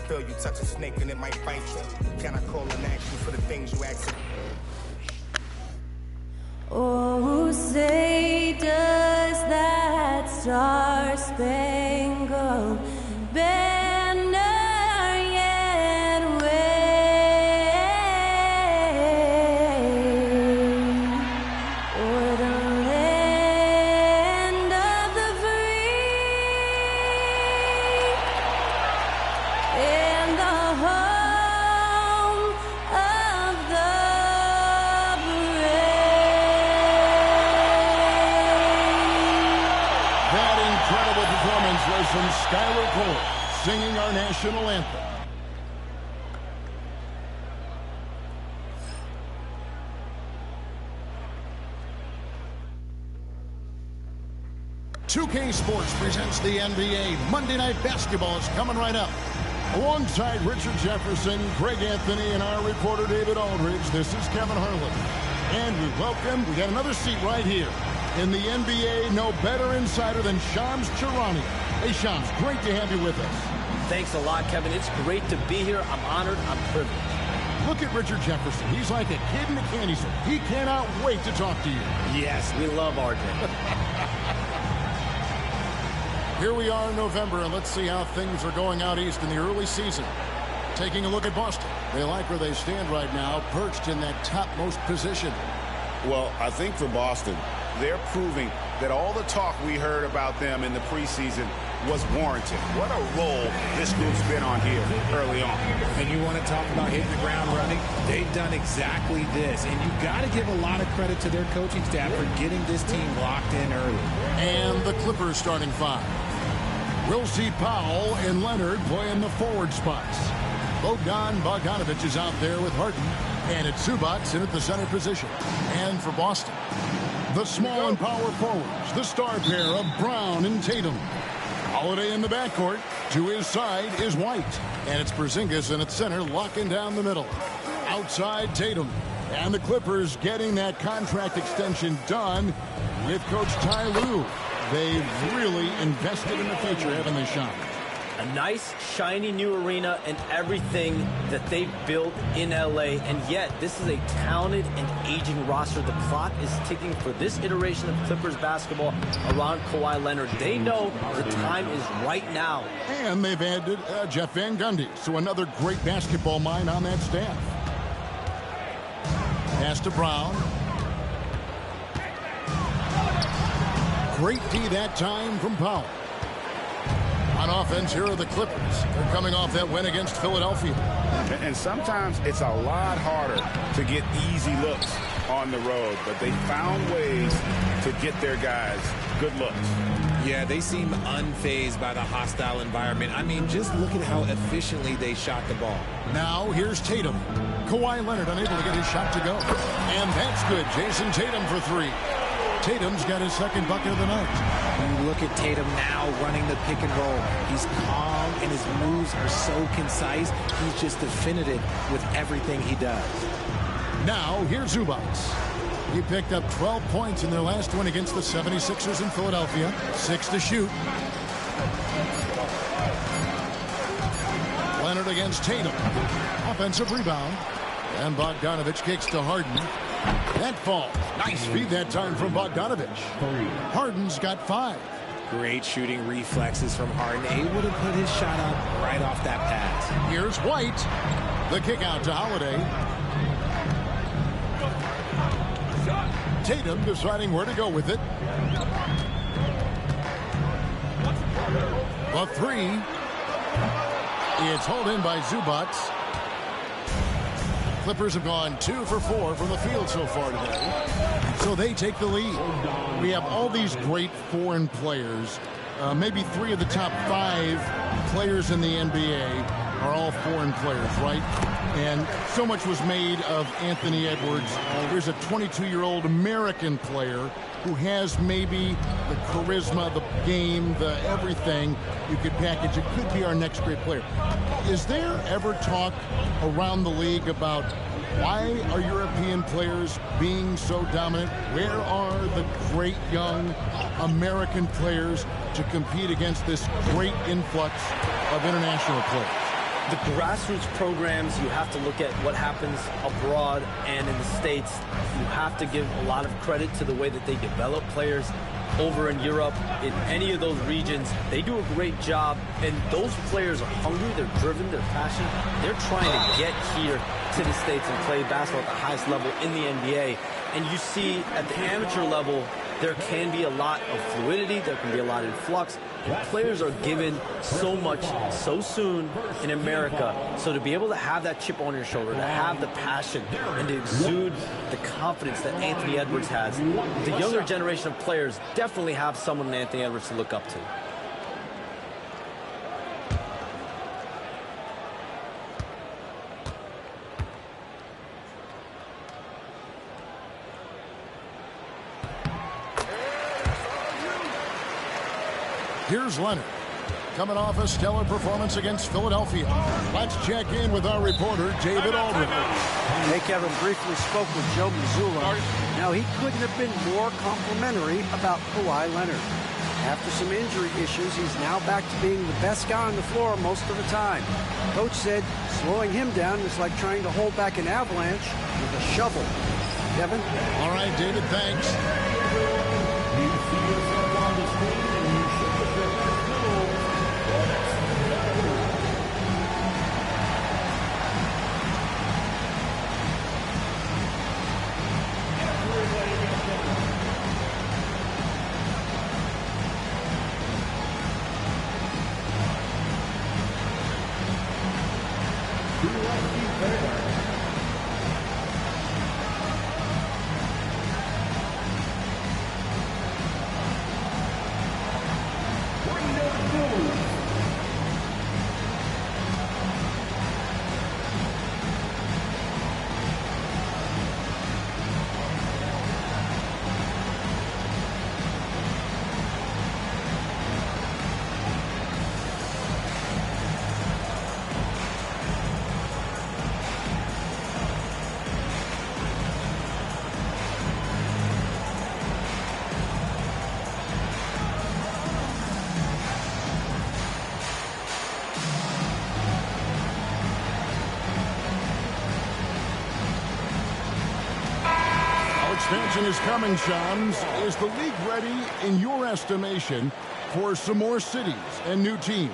feel you touch a snake and it might bite you. Can I call an action for the things you ask? Oh, say does that star-spangled banner yet wave o'er the land of the free and the home of the incredible performance was from Skylar Cole singing our national anthem. "2K Sports presents the NBA. Monday Night Basketball is coming right up. Alongside Richard Jefferson, Greg Anthony, and our reporter David Aldridge, this is Kevin Harlan. And we got another seat right here. In the NBA, no better insider than Shams Charania. Hey, Shams, great to have you with us. Thanks a lot, Kevin. It's great to be here. I'm honored. I'm privileged. Look at Richard Jefferson. He's like a kid in a candy store. He cannot wait to talk to you. Yes, we love RJ. Here we are in November, and let's see how things are going out east in the early season. Taking a look at Boston. They like where they stand right now, perched in that topmost position. Well, I think for Boston, they're proving that all the talk we heard about them in the preseason was warranted. What a role this group's been on here early on. And you want to talk about hitting the ground running? They've done exactly this. And you've got to give a lot of credit to their coaching staff for getting this team locked in early. And the Clippers starting five. We'll see Powell and Leonard play in the forward spots. Bogdanovic is out there with Harden. And it's Zubac in at the center position. And for Boston, the small and power forwards, the star pair of Brown and Tatum. Holiday in the backcourt. To his side is White. And it's Porzingis in at center, locking down the middle. Outside, Tatum. And the Clippers getting that contract extension done with Coach Ty Lue. They've really invested in the future, haven't they, Sean? A nice, shiny new arena and everything that they've built in LA. And yet, this is a talented and aging roster. The clock is ticking for this iteration of Clippers basketball around Kawhi Leonard. They know the time is right now. And they've added Jeff Van Gundy, so another great basketball mind on that staff. Pass to Brown. Great D that time from Powell. On offense, here are the Clippers. They're coming off that win against Philadelphia. And sometimes it's a lot harder to get easy looks on the road, but they found ways to get their guys good looks. Yeah, they seem unfazed by the hostile environment. I mean, just look at how efficiently they shot the ball. Now, here's Tatum. Kawhi Leonard unable to get his shot to go. And that's good. Jason Tatum for three. Tatum's got his second bucket of the night. You look at Tatum now running the pick and roll. He's calm and his moves are so concise. He's just definitive with everything he does. Now, here's Zubac. He picked up 12 points in their last win against the 76ers in Philadelphia. 6 to shoot. Leonard against Tatum. Offensive rebound. And Bogdanovic kicks to Harden. That falls. Nice feed that time from Bogdanovic. Harden's got 5. Great shooting reflexes from Harden. Able to put his shot up right off that pass. Here's White. The kick out to Holiday. Tatum deciding where to go with it. The three. It's hauled in by Zubac. Clippers have gone 2 for 4 from the field so far today. So they take the lead. We have all these great foreign players. Maybe 3 of the top 5 players in the NBA are all foreign players, right? And so much was made of Anthony Edwards. Here's a 22-year-old American player who has maybe the charisma, the game, the everything you could package. It could be our next great player. Is there ever talk around the league about why are European players being so dominant? Where are the great young American players to compete against this great influx of international players? The grassroots programs, you have to look at what happens abroad and in the States. You have to give a lot of credit to the way that they develop players over in Europe. In any of those regions, they do a great job, and those players are hungry, they're driven, they're passionate. They're trying to get here to the States and play basketball at the highest level in the NBA. And you see at the amateur level, there can be a lot of fluidity, there can be a lot of flux, and players are given so much so soon in America. So to be able to have that chip on your shoulder, to have the passion, and to exude the confidence that Anthony Edwards has, the younger generation of players definitely have someone in Anthony Edwards to look up to. Here's Leonard, coming off a stellar performance against Philadelphia. Let's check in with our reporter, David Aldridge. Hey, Kevin briefly spoke with Joe Mazzulla. Now, he couldn't have been more complimentary about Kawhi Leonard. After some injury issues, he's now back to being the best guy on the floor most of the time. Coach said slowing him down is like trying to hold back an avalanche with a shovel. Kevin? All right, David, thanks. Expansion is coming, Shams. Is the league ready, in your estimation, for some more cities and new teams?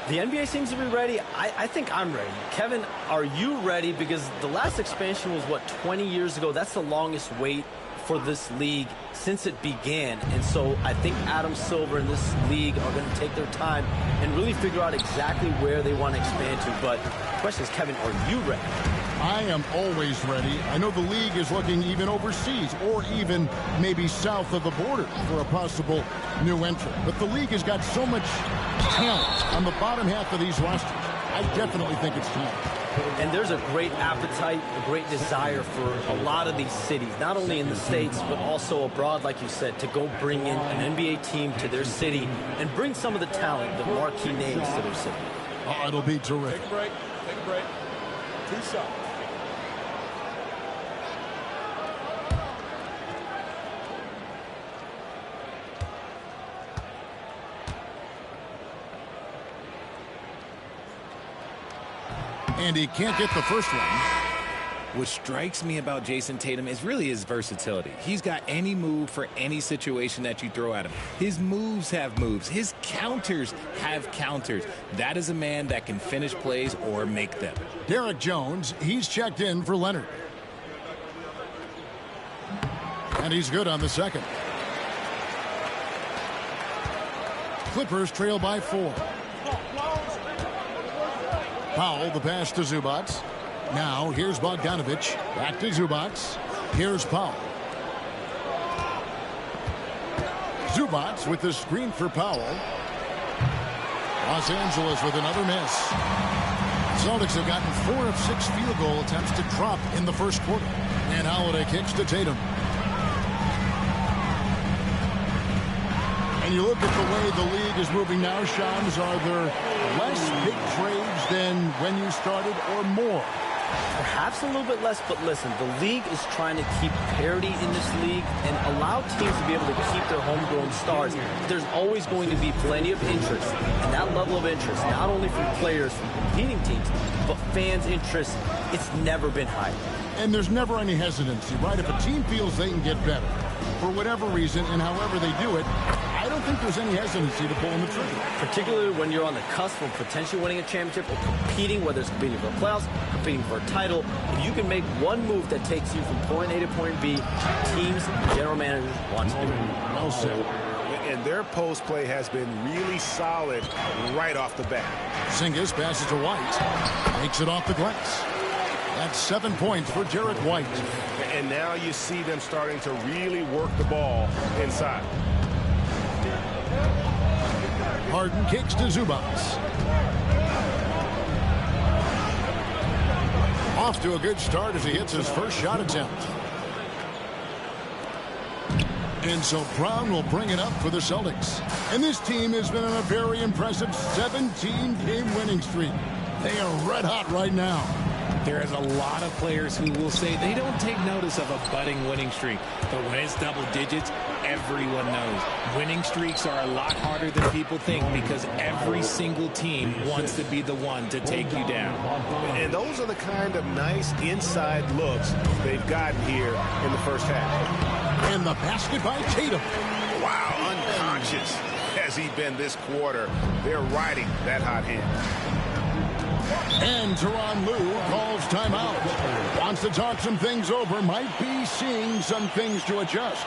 The NBA seems to be ready. I think I'm ready. Kevin, are you ready? Because the last expansion was, what, 20 years ago? That's the longest wait for this league since it began. And so I think Adam Silver and this league are going to take their time and really figure out exactly where they want to expand to. But the question is, Kevin, are you ready? I am always ready. I know the league is looking even overseas or even maybe south of the border for a possible new entrant. But the league has got so much talent on the bottom half of these rosters. I definitely think it's time. And there's a great appetite, a great desire for a lot of these cities, not only in the States, but also abroad, like you said, to go bring in an NBA team to their city and bring some of the talent, the marquee names to their city. Oh, it'll be terrific. Take a break. Take a break. 2 shots. And he can't get the first one. What strikes me about Jason Tatum is really his versatility. He's got any move for any situation that you throw at him. His moves have moves. His counters have counters. That is a man that can finish plays or make them. Derek Jones, he's checked in for Leonard. And he's good on the second. Clippers trail by 4. Powell, the pass to Zubac. Now, here's Bogdanovic. Back to Zubac. Here's Powell. Zubac with the screen for Powell. Los Angeles with another miss. Celtics have gotten 4 of 6 field goal attempts to drop in the first quarter. And Holiday kicks to Tatum. And you look at the way the league is moving now, Shams, are there less big trades than when you started or more? Perhaps a little bit less, but listen, the league is trying to keep parity in this league and allow teams to be able to keep their homegrown stars. There's always going to be plenty of interest, and that level of interest, not only from players from competing teams, but fans' interest, it's never been higher. And there's never any hesitancy, right? If a team feels they can get better for whatever reason and however they do it, I don't think there's any hesitancy to pull in the trigger. Particularly when you're on the cusp of potentially winning a championship or competing, whether it's competing for playoffs, competing for a title. If you can make one move that takes you from point A to point B, teams, general managers want to do it. Well said. And their post play has been really solid right off the bat. Singis passes to White. Makes it off the glass. That's 7 points for Jarrett White. And now you see them starting to really work the ball inside. Harden kicks to Zubas. Off to a good start as he hits his first shot attempt. And so Brown will bring it up for the Celtics. And this team has been on a very impressive 17-game winning streak. They are red hot right now. There is a lot of players who will say they don't take notice of a budding winning streak. But when it's double digits, everyone knows. Winning streaks are a lot harder than people think because every single team wants to be the one to take you down. And those are the kind of nice inside looks they've gotten here in the first half. And the basket by Tatum. Wow, unconscious has he been this quarter. They're riding that hot hand. And Tyronn Lue calls timeout. Wants to talk some things over. Might be seeing some things to adjust.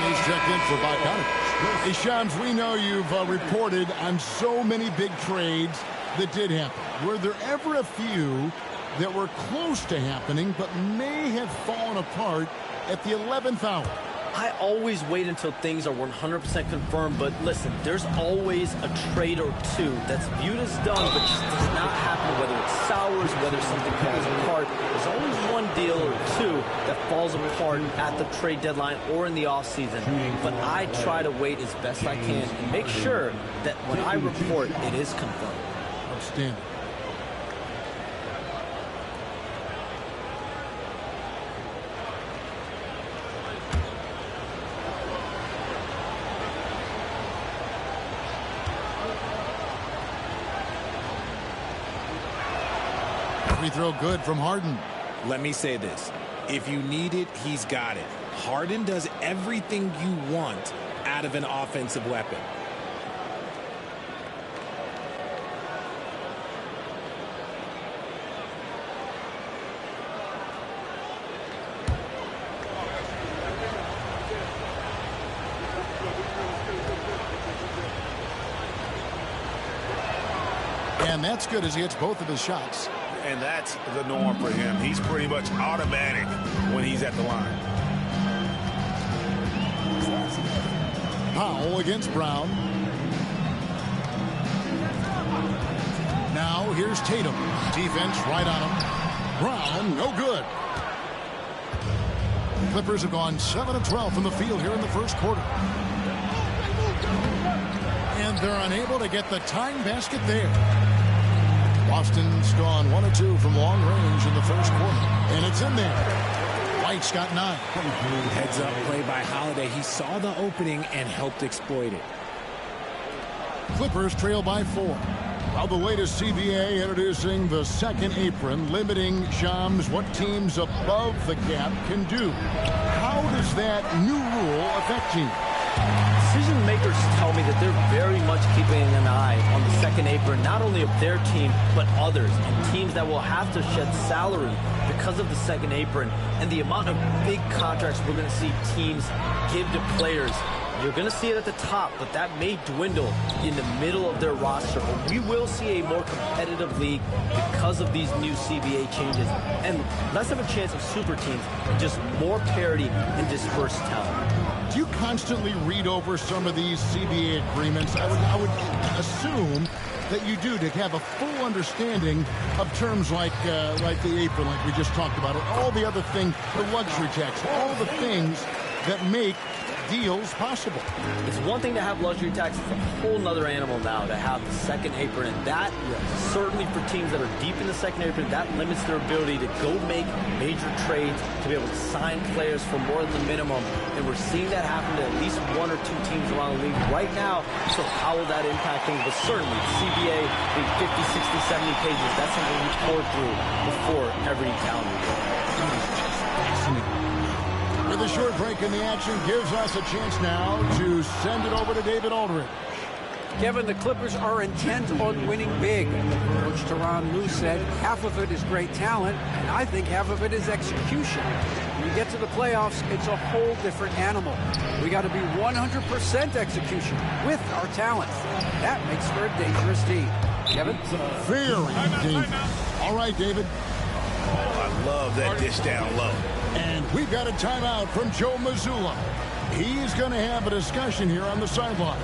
He's checked in for Bogdanovich. Hey, Shams, we know you've reported on so many big trades that did happen. Were there ever a few that were close to happening but may have fallen apart at the 11th hour? I always wait until things are 100% confirmed, but listen, there's always a trade or two that's viewed as done, but just does not happen, whether it's sours, whether something falls apart. There's always one deal or two that falls apart at the trade deadline or in the offseason. But I try to wait as best I can and make sure that when I report, it is confirmed. Outstanding. Free throw good from Harden. Let me say this. If you need it, he's got it. Harden does everything you want out of an offensive weapon. And that's good as he hits both of his shots. And that's the norm for him. He's pretty much automatic when he's at the line. Powell against Brown. Now here's Tatum. Defense right on him. Brown, no good. Clippers have gone 7 of 12 from the field here in the first quarter. And they're unable to get the tying basket there. Boston's gone 1 of 2 from long range in the first quarter. And it's in there. White's got 9. Heads up play by Holiday. He saw the opening and helped exploit it. Clippers trail by 4. Now the latest CBA introducing the second apron, limiting Shams what teams above the gap can do. How does that new rule affect teams? Decision makers tell me that they're very much keeping an eye on the second apron, not only of their team, but others, and teams that will have to shed salary because of the second apron and the amount of big contracts we're going to see teams give to players. You're going to see it at the top, but that may dwindle in the middle of their roster. But we will see a more competitive league because of these new CBA changes and less of a chance of super teams and just more parity and dispersed talent. Do you constantly read over some of these CBA agreements? I would assume that you do, to have a full understanding of terms like the apron, like we just talked about, or all the other things, the luxury tax, all the things that make deals possible. It's one thing to have luxury tax. It's a whole nother animal now to have the second apron, and that certainly for teams that are deep in the second apron, that limits their ability to go make major trades, to be able to sign players for more than the minimum, and we're seeing that happen to at least 1 or 2 teams around the league right now. So how will that impact things? But certainly the CBA being 50, 60, 70 pages, that's something we pour through before every calendar year. With a short break in the action gives us a chance now to send it over to David Aldridge. Kevin, the Clippers are intent on winning big. Coach Tyronn Lue said half of it is great talent, and I think half of it is execution. When you get to the playoffs, it's a whole different animal. We got to be 100% execution with our talent. That makes for a dangerous team. Kevin? Very dangerous. All right, David. I love that dish down low. And we've got a timeout from Joe Mazzulla. He's going to have a discussion here on the sideline.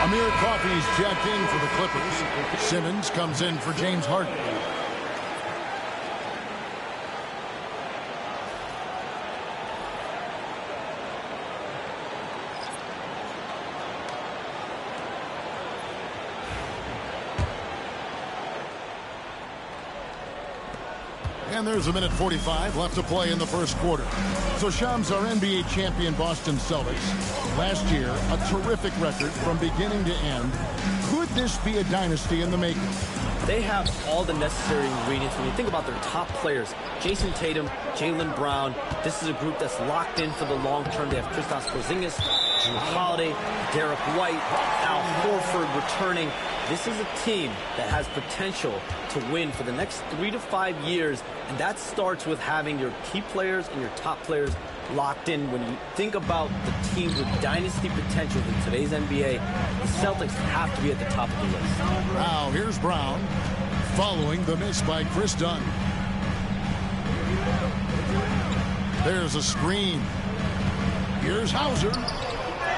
Amir Coffey's checked in for the Clippers. Simmons comes in for James Harden. And there's a minute 45 left to play in the first quarter. So Shams, our NBA champion Boston Celtics, last year, a terrific record from beginning to end. Could this be a dynasty in the making? They have all the necessary ingredients. When you think about their top players, Jason Tatum, Jaylen Brown, this is a group that's locked in for the long term. They have Kristaps Porzingis, Jrue Holiday, Derek White, Al Horford returning. This is a team that has potential to win for the next 3 to 5 years, and that starts with having your key players and your top players locked in. When you think about the teams with dynasty potential in today's NBA, the Celtics have to be at the top of the list. Now here's Brown following the miss by Chris Dunn. There's a screen. Here's Hauser.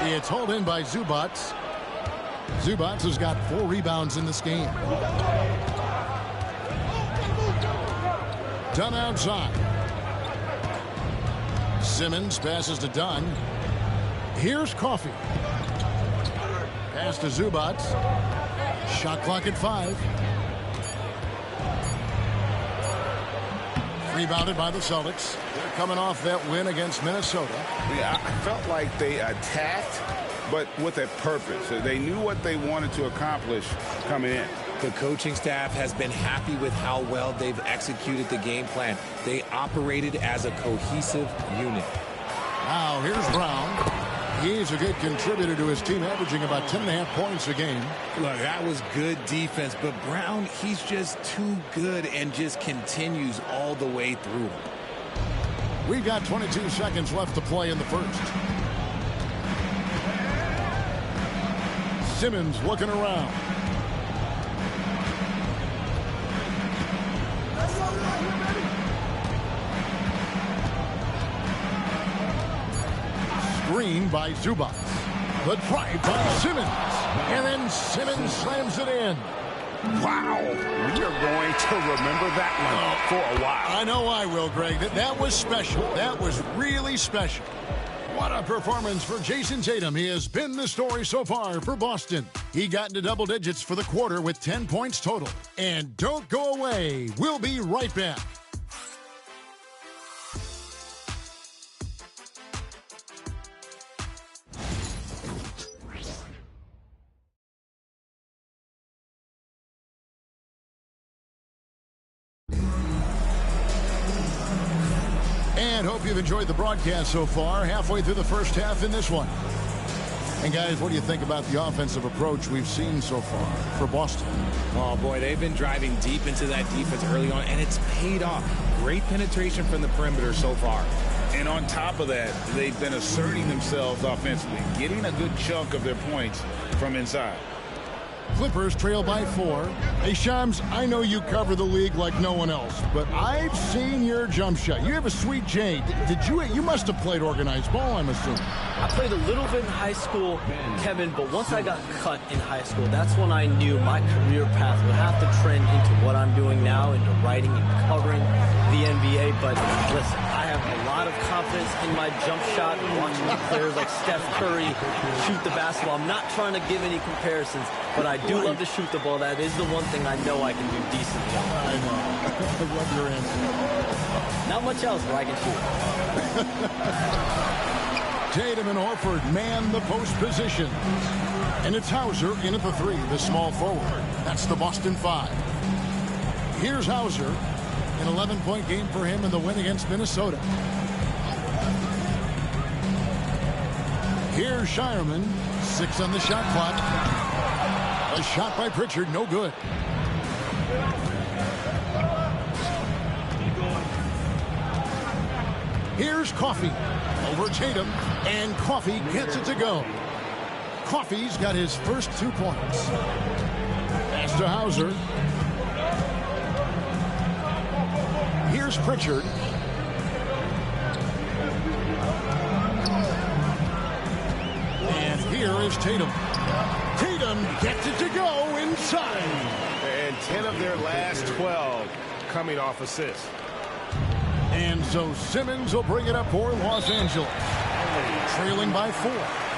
It's hauled in by Zubats. Zubac has got 4 rebounds in this game. Dunn outside. Simmons passes to Dunn. Here's Coffey. Pass to Zubac. Shot clock at 5. Rebounded by the Celtics. They're coming off that win against Minnesota. Yeah, I felt like they attacked, but with a purpose. They knew what they wanted to accomplish coming in. The coaching staff has been happy with how well they've executed the game plan. They operated as a cohesive unit. Now here's Brown. He's a good contributor to his team, averaging about 10.5 points a game. Look, that was good defense, but Brown, he's just too good and just continues all the way through. We've got 22 seconds left to play in the first. Simmons looking around. Screen by Zubac. The drive by Simmons. And then Simmons slams it in. Wow. We are going to remember that one for a while. I know I will, Greg. That was special. That was really special. What a performance for Jason Tatum. He has been the story so far for Boston. He got into double digits for the quarter with 10 points total. And don't go away. We'll be right back. And hope you've enjoyed the broadcast so far. Halfway through the first half in this one. And guys, what do you think about the offensive approach we've seen so far for Boston? Oh boy, they've been driving deep into that defense early on, and it's paid off. Great penetration from the perimeter so far. And on top of that, they've been asserting themselves offensively, getting a good chunk of their points from inside. Clippers trail by 4. Hey, Shams, I know you cover the league like no one else, but I've seen your jump shot. You have a sweet J. You must have played organized ball, I'm assuming. I played a little bit in high school, Kevin, but once I got cut in high school, that's when I knew my career path would have to trend into what I'm doing now, into writing and covering the NBA. But listen, I have a lot of confidence in my jump shot, watching players like Steph Curry shoot the basketball. I'm not trying to give any comparisons, but I do love to shoot the ball. That is the one thing I know I can do decently. I know. I love your answer. Not much else, but I can shoot. Tatum and Horford man the post position. And it's Hauser in at the 3, the small forward. That's the Boston 5. Here's Hauser. An 11-point game for him in the win against Minnesota. Here's Shireman. 6 on the shot clock. A shot by Pritchard, no good. Here's Coffey over Tatum, and Coffey gets it to go. Coffey's got his first 2 points. Pass to Hauser. Here's Pritchard. And here is Tatum. Tatum gets it to go inside. And 10 of their last 12 coming off assists. And so Simmons will bring it up for Los Angeles. Trailing by 4.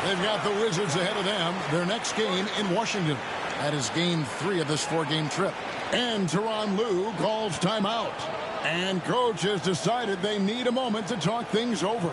They've got the Wizards ahead of them. Their next game in Washington. That is game 3 of this 4-game trip. And Tyronn Lue calls timeout. And coach has decided they need a moment to talk things over.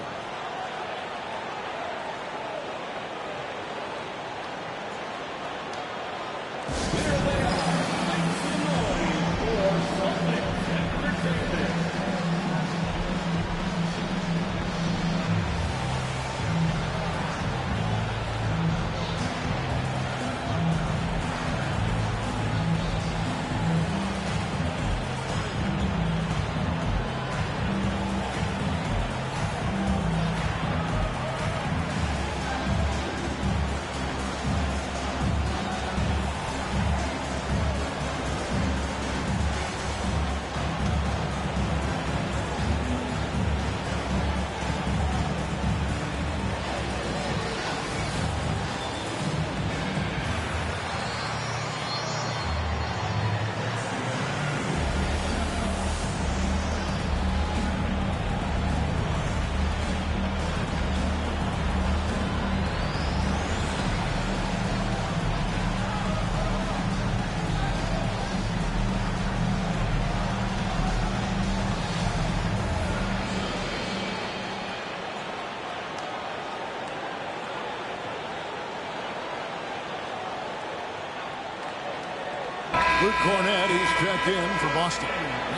Luke Cornett, he's checked in for Boston.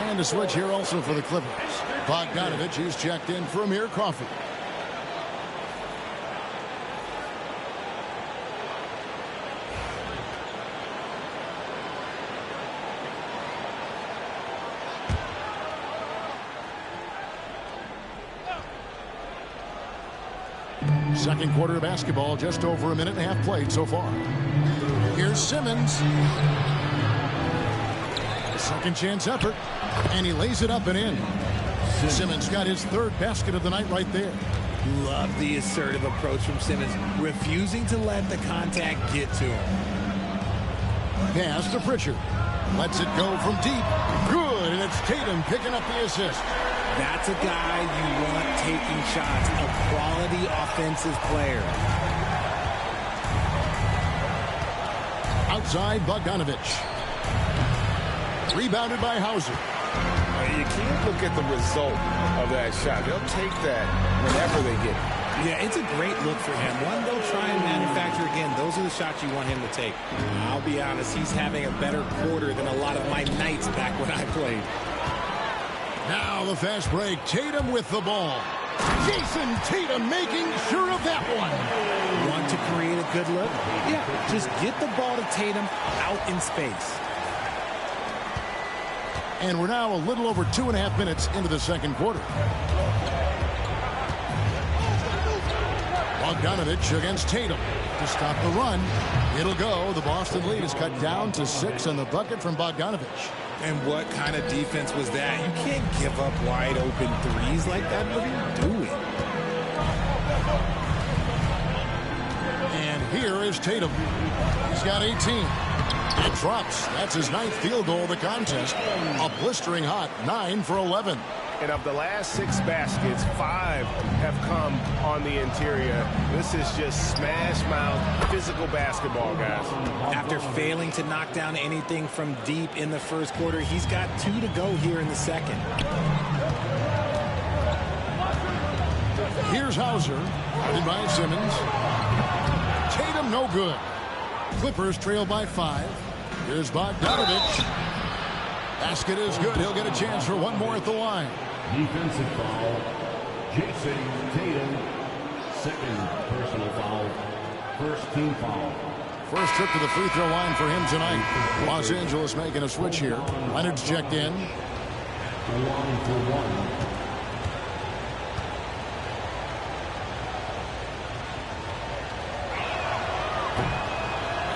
And a switch here also for the Clippers. Bogdanovich, he's checked in for Amir Coffey. Second quarter of basketball, just over a minute and a half played so far. Here's Simmons. Second chance effort, and he lays it up and in. Simmons got his third basket of the night right there. Love the assertive approach from Simmons, refusing to let the contact get to him. Pass to Pritchard. Lets it go from deep. Good, and it's Tatum picking up the assist. That's a guy you want taking shots, a quality offensive player. Outside, Bogdanovich. Rebounded by Hauser. You can't look at the result of that shot. They'll take that whenever they get it. Yeah, it's a great look for him. One they'll try and manufacture again. Those are the shots you want him to take. I'll be honest, he's having a better quarter than a lot of my nights back when I played. Now the fast break. Tatum with the ball. Jason Tatum making sure of that one. Want to create a good look? Yeah, just get the ball to Tatum out in space. And we're now a little over 2.5 minutes into the second quarter. Bogdanovich against Tatum to stop the run. It'll go. The Boston lead is cut down to 6 on the bucket from Bogdanovich. And what kind of defense was that? You can't give up wide open threes like that. What are you doing? And here is Tatum. He's got 18. It drops. That's his 9th field goal of the contest. A blistering hot 9 for 11. And of the last 6 baskets, 5 have come on the interior. This is just smash mouth physical basketball, guys. After failing to knock down anything from deep in the first quarter, he's got 2 to go here in the second. Here's Hauser, guarded by Simmons. Tatum no good. Clippers trail by 5. Here's Bogdanovich. Basket is good. He'll get a chance for one more at the line. Defensive foul, Jason Tatum. Second personal foul. First team foul. First trip to the free throw line for him tonight. Los Angeles making a switch here. Leonard's checked in. 1 for 1.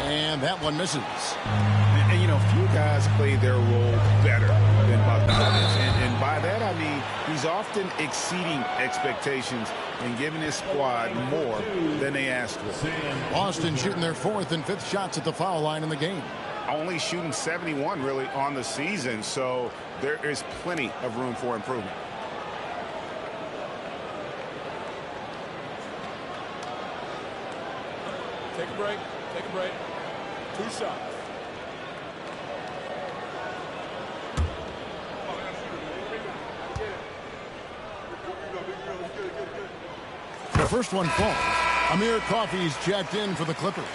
And that one misses. And you know, few guys play their role better than Bogdanovich. And by that, I mean, he's often exceeding expectations and giving his squad more than they asked for. Boston shooting their 4th and 5th shots at the foul line in the game. Only shooting 71 really on the season, so there is plenty of room for improvement. Take a break. Take a break. 2 shots. The first one falls. Amir Coffey's checked in for the Clippers.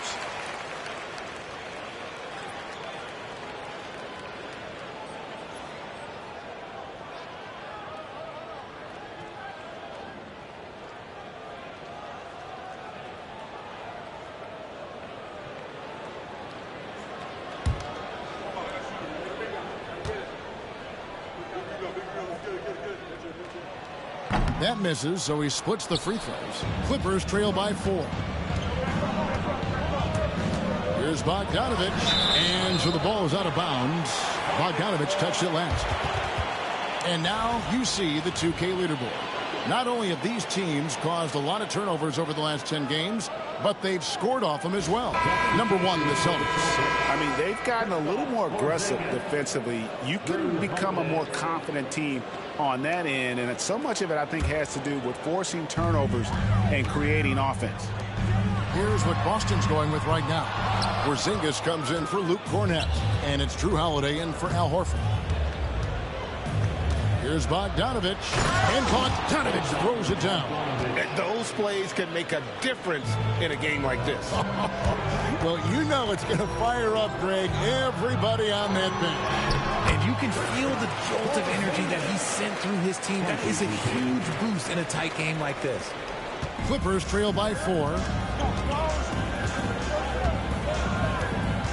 That misses, so he splits the free throws. Clippers trail by 4. Here's Bogdanovich, and so the ball is out of bounds. Bogdanovich touched it last. And now you see the 2K leaderboard. Not only have these teams caused a lot of turnovers over the last 10 games, but they've scored off them as well. Number 1, the Celtics. I mean, they've gotten a little more aggressive defensively. You can become a more confident team on that end, and so much of it, I think, has to do with forcing turnovers and creating offense. Here's what Boston's going with right now. Porzingis comes in for Luke Cornett, and it's Drew Holiday in for Al Horford. Here's Bogdanovich. And Bogdanovich throws it down. And those plays can make a difference in a game like this. Well, you know it's going to fire up, Greg, everybody on that bench. And you can feel the jolt of energy that he sent through his team. That is a huge boost in a tight game like this. Clippers trail by 4.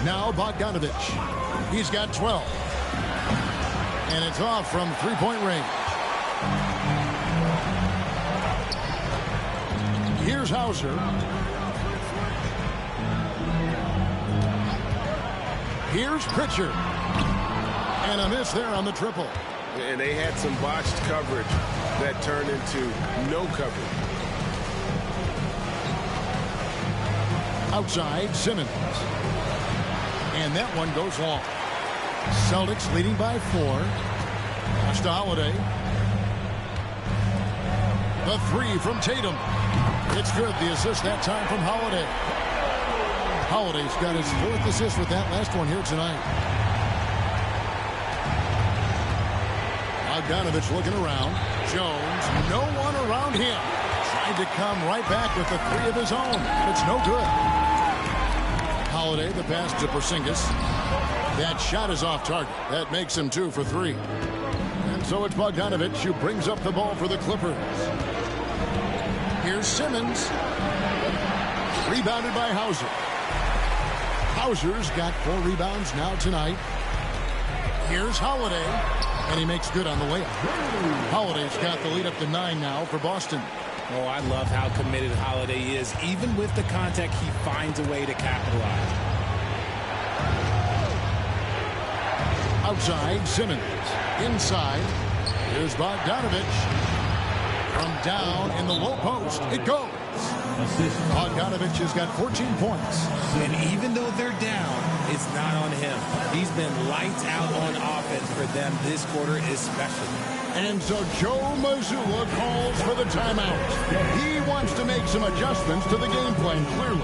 Now Bogdanovich. He's got 12. And it's off from three-point range. Here's Hauser. Here's Pritchard. And a miss there on the triple. And they had some botched coverage that turned into no coverage. Outside, Simmons. And that one goes long. Celtics leading by 4. Pass to Holiday. The 3 from Tatum. It's good. The assist that time from Holiday. Holiday's got his 4th assist with that last one here tonight. Bogdanovich looking around. Jones, no one around him. Trying to come right back with the 3 of his own. It's no good. Holiday, the pass to Porzingis. That shot is off target. That makes him 2 for 3. And so it's Bogdanovich who brings up the ball for the Clippers. Here's Simmons. Rebounded by Hauser. Hauser's got 4 rebounds now tonight. Here's Holiday. And he makes good on the layup. Holiday's got the lead up to 9 now for Boston. Oh, I love how committed Holiday is. Even with the contact, he finds a way to capitalize. Outside, Simmons. Inside, here's Bogdanovich. From down in the low post, it goes. Bogdanovich has got 14 points. And even though they're down, it's not on him. He's been lights out on offense for them this quarter especially. And so Joe Mazzulla calls for the timeout. He wants to make some adjustments to the game plan, clearly.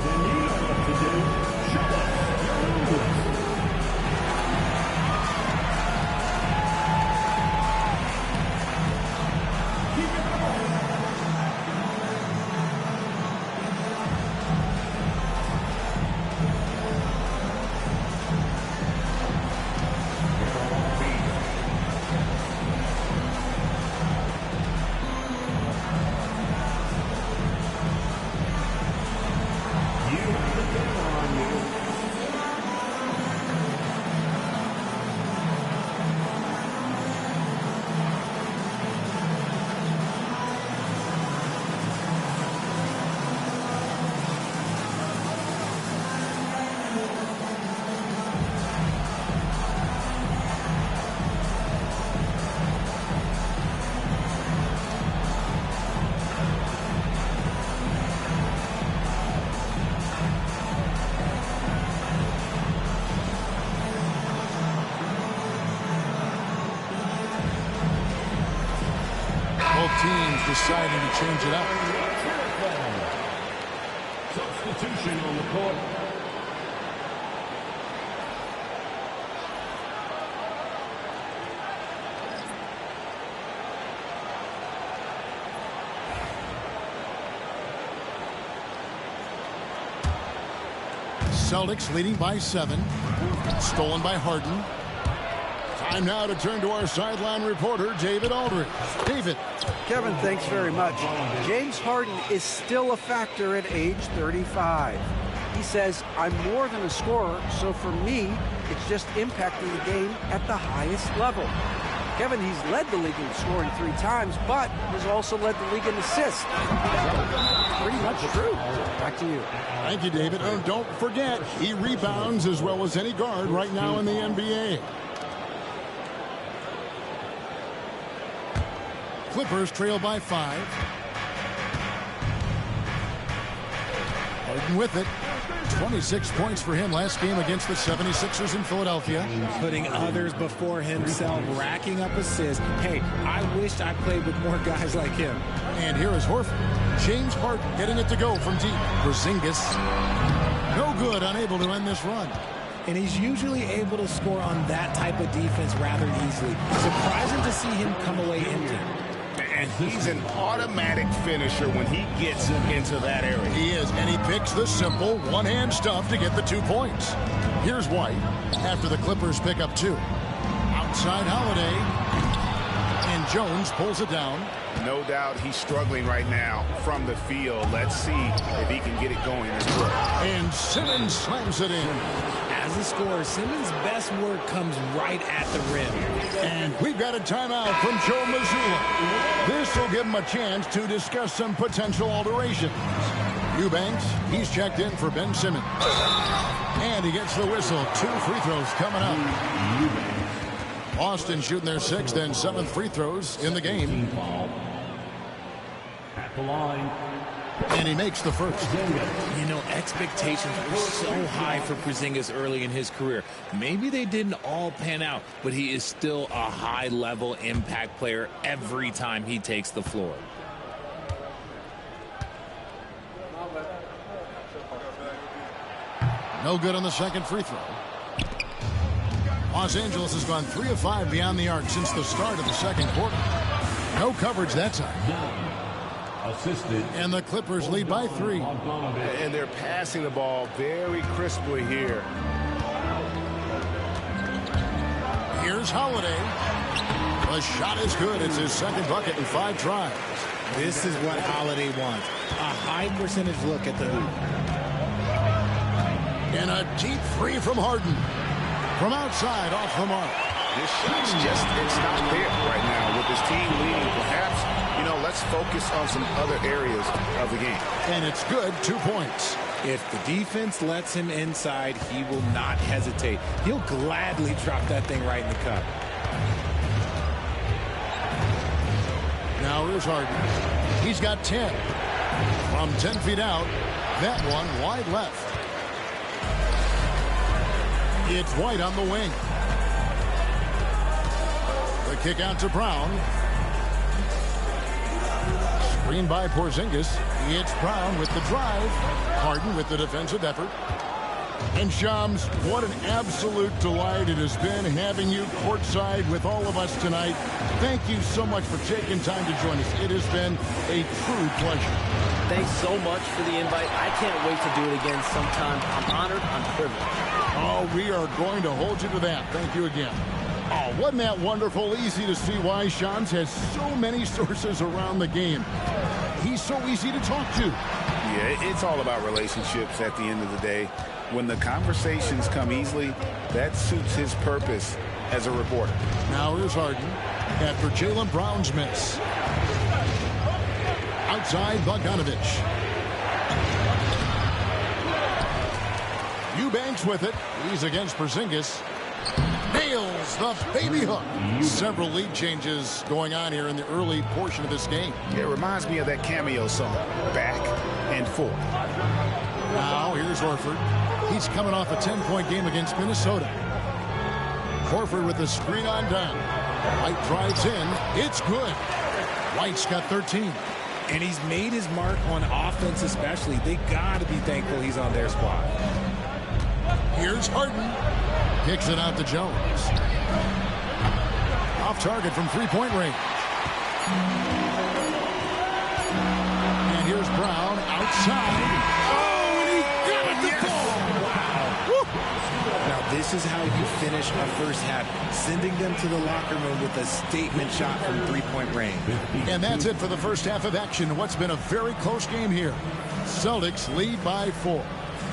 Teams deciding to change it up. Substitution on the court. Celtics leading by 7. Stolen by Harden. Time now to turn to our sideline reporter, David Aldridge. David. Kevin, thanks very much. James Harden is still a factor at age 35. He says, I'm more than a scorer, so for me, it's just impacting the game at the highest level. Kevin, he's led the league in scoring 3 times, but has also led the league in assists. Pretty much true. Back to you. Thank you, David. Oh, don't forget, he rebounds as well as any guard right now in the NBA. Clippers trail by 5. Harden with it. 26 points for him last game against the 76ers in Philadelphia. Putting others before himself, racking up assists. Hey, I wished I played with more guys like him. And here is Horford. James Harden getting it to go from deep. Porzingis. No good, unable to end this run. and he's usually able to score on that type of defense rather easily. Surprising to see him come away empty. And he's an automatic finisher when he gets into that area. He is, and he picks the simple one-hand stuff to get the 2 points. Here's White after the Clippers pick up 2. Outside Holiday, and Jones pulls it down. No doubt he's struggling right now from the field. Let's see if he can get it going as well. And Simmons slams it in. As a scorer, Simmons' best work comes right at the rim. And we've got a timeout from Joe Mazzulla. This will give him a chance to discuss some potential alterations. Eubanks, he's checked in for Ben Simmons. And he gets the whistle. 2 free throws coming up. Boston shooting their 6th and 7th free throws in the game. At the line. And he makes the first. You know, expectations were so high for Porzingis early in his career. Maybe they didn't all pan out, but he is still a high-level impact player every time he takes the floor. No good on the second free throw. Los Angeles has gone 3 of 5 beyond the arc since the start of the second quarter. No coverage that time. Assisted. And the Clippers lead by 3. And they're passing the ball very crisply here. Here's Holiday. The shot is good. It's his second bucket in 5 tries. This is what Holiday wants. A high percentage look at the hoop. And a deep three from Harden. From outside, off the mark. This shot's just, it's not there right now with his team leading. Perhaps, you know, let's focus on some other areas of the game. And it's good, 2 points. If the defense lets him inside, he will not hesitate. He'll gladly drop that thing right in the cup. Now here's Harden. He's got 10. From 10 feet out, that one wide left. It's White on the wing. The kick out to Brown. Screen by Porzingis. It's Brown with the drive. Harden with the defensive effort. And Shams, what an absolute delight it has been having you courtside with all of us tonight. Thank you so much for taking time to join us. It has been a true pleasure. Thanks so much for the invite. I can't wait to do it again sometime. I'm honored. I'm privileged. Oh, we are going to hold you to that. Thank you again. Oh, wasn't that wonderful? Easy to see why Shams has so many sources around the game. He's so easy to talk to. Yeah, it's all about relationships at the end of the day. When the conversations come easily, that suits his purpose as a reporter. Now here's Harden after Jaylen Brown's miss. Outside, Bogdanovich. Eubanks with it. He's against Porzingis. Nails the baby hook. Several lead changes going on here in the early portion of this game. It reminds me of that cameo song, Back and Forth. Now here's Horford. He's coming off a 10-point game against Minnesota. Horford with the screen on down. White drives in. It's good. White's got 13. And he's made his mark on offense especially. They got to be thankful he's on their squad. Here's Harden. Kicks it out to Jones. Off target from three-point range. And here's Brown outside. Oh, and he got the ball. Wow. Woo. Now, this is how you finish a first half, sending them to the locker room with a statement shot from three-point range. And that's it for the first half of action. What's been a very close game here. Celtics lead by 4.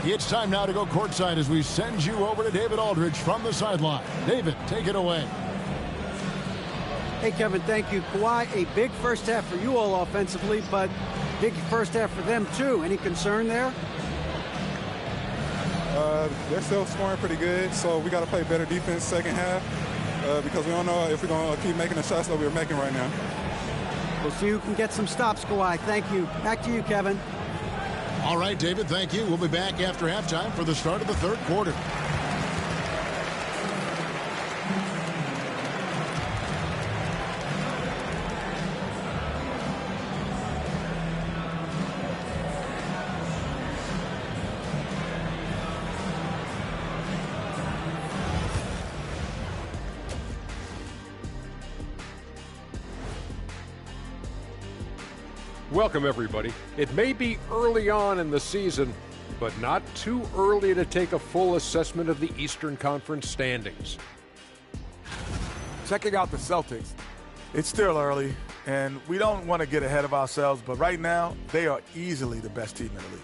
It's time now to go courtside as we send you over to David Aldridge from the sideline. David, take it away. Hey, Kevin, thank you. Kawhi, a big first half for you all offensively, but big first half for them, too. Any concern there? They're still scoring pretty good, so we got to play better defense second half because we don't know if we're going to keep making the shots that we're making right now. We'll see who can get some stops, Kawhi. Thank you. Back to you, Kevin. All right, David, thank you. We'll be back after halftime for the start of the third quarter. Welcome, everybody. It may be early on in the season, but not too early to take a full assessment of the Eastern Conference standings. Checking out the Celtics, it's still early, and we don't want to get ahead of ourselves, but right now, they are easily the best team in the league.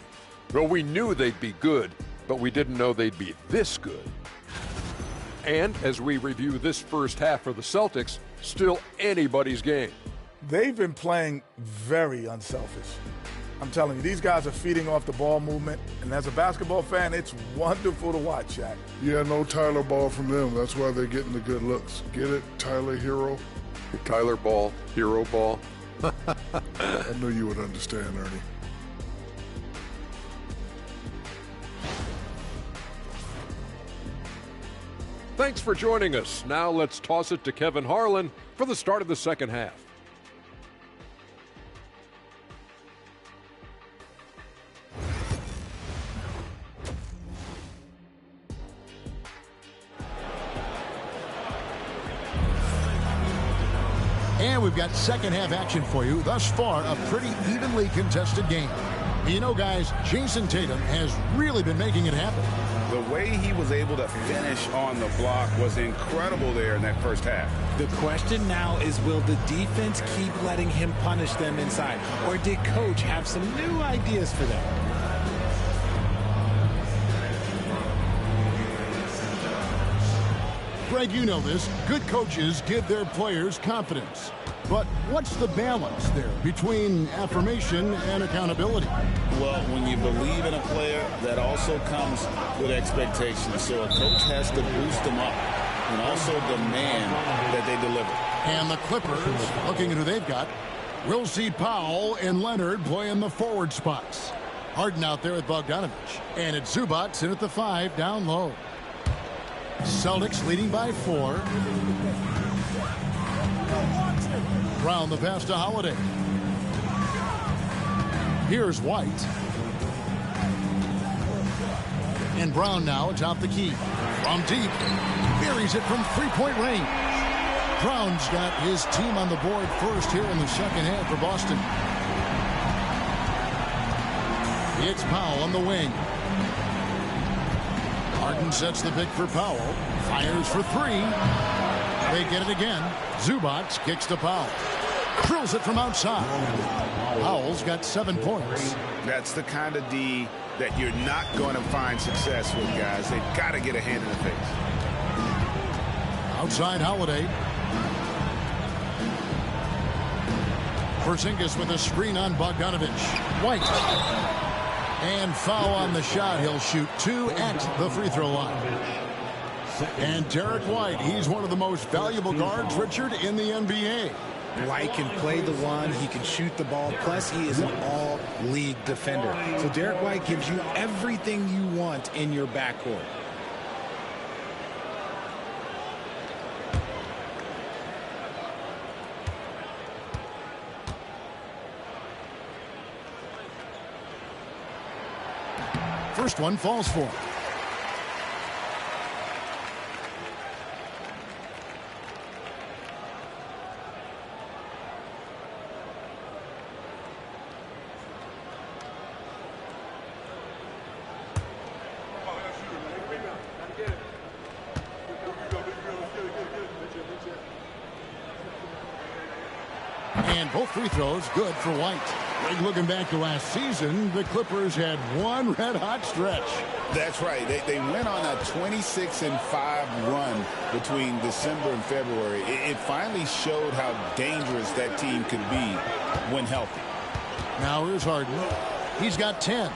Well, we knew they'd be good, but we didn't know they'd be this good. And as we review this first half for the Celtics, still anybody's game. They've been playing very unselfish. I'm telling you, these guys are feeding off the ball movement, and as a basketball fan, it's wonderful to watch, Shaq. Yeah, no Tyler ball from them. That's why they're getting the good looks. Get it, Tyler Hero? Tyler ball, hero ball. I knew you would understand, Ernie. Thanks for joining us. Now let's toss it to Kevin Harlan for the start of the second half. And we've got second half action for you. Thus far, a pretty evenly contested game. You know, guys, Jason Tatum has really been making it happen. The way he was able to finish on the block was incredible there in that first half. The question now is, will the defense keep letting him punish them inside? Or did Coach have some new ideas for them? Greg, you know this. Good coaches give their players confidence. But what's the balance there between affirmation and accountability? Well, when you believe in a player, that also comes with expectations. So a coach has to boost them up and also demand that they deliver. And the Clippers, looking at who they've got, we'll see Powell and Leonard play in the forward spots. Harden out there with Bogdanovich. And it's Zubac in at the 5 down low. Celtics leading by 4. Brown the pass to Holiday. Here's White. And Brown now atop the key. From deep. Buries it from three-point range. Brown's got his team on the board first here in the second half for Boston. It's Powell on the wing. Harden sets the pick for Powell. Fires for 3. They get it again. Zubac kicks to Powell. Drills it from outside. Powell's got 7 points. That's the kind of D that you're not going to find success with, guys. They've got to get a hand in the face. Outside Holiday. Porzingis with a screen on Bogdanovich. White. And foul on the shot. He'll shoot 2 at the free throw line. And Derek White, he's one of the most valuable guards, Richard, in the NBA. White can play the one, he can shoot the ball, plus he is an all-league defender. So Derek White gives you everything you want in your backcourt. First one falls for him. And both free throws good for White. Looking back to last season, the Clippers had one red-hot stretch. That's right. They went on a 26-5 run between December and February. It finally showed how dangerous that team could be when healthy. Now here's Harden. He's got 10.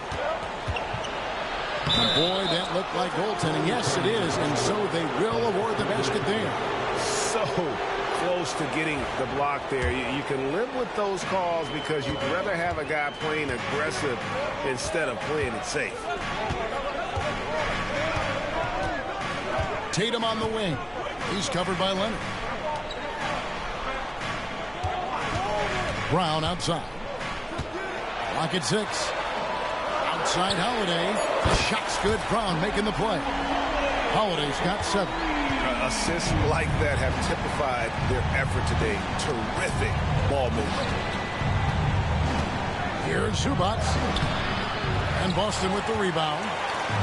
And boy, that looked like goaltending. Yes, it is. And so they will award the basket there. So close to getting the block there. You can live with those calls because you'd rather have a guy playing aggressive instead of playing it safe. Tatum on the wing. He's covered by Leonard. Brown outside. Clock at 6. Outside Holiday. The shot's good. Brown making the play. Holiday's got 7. Assists like that have typified their effort today. Terrific ball movement. Here's Zubac. And Boston with the rebound.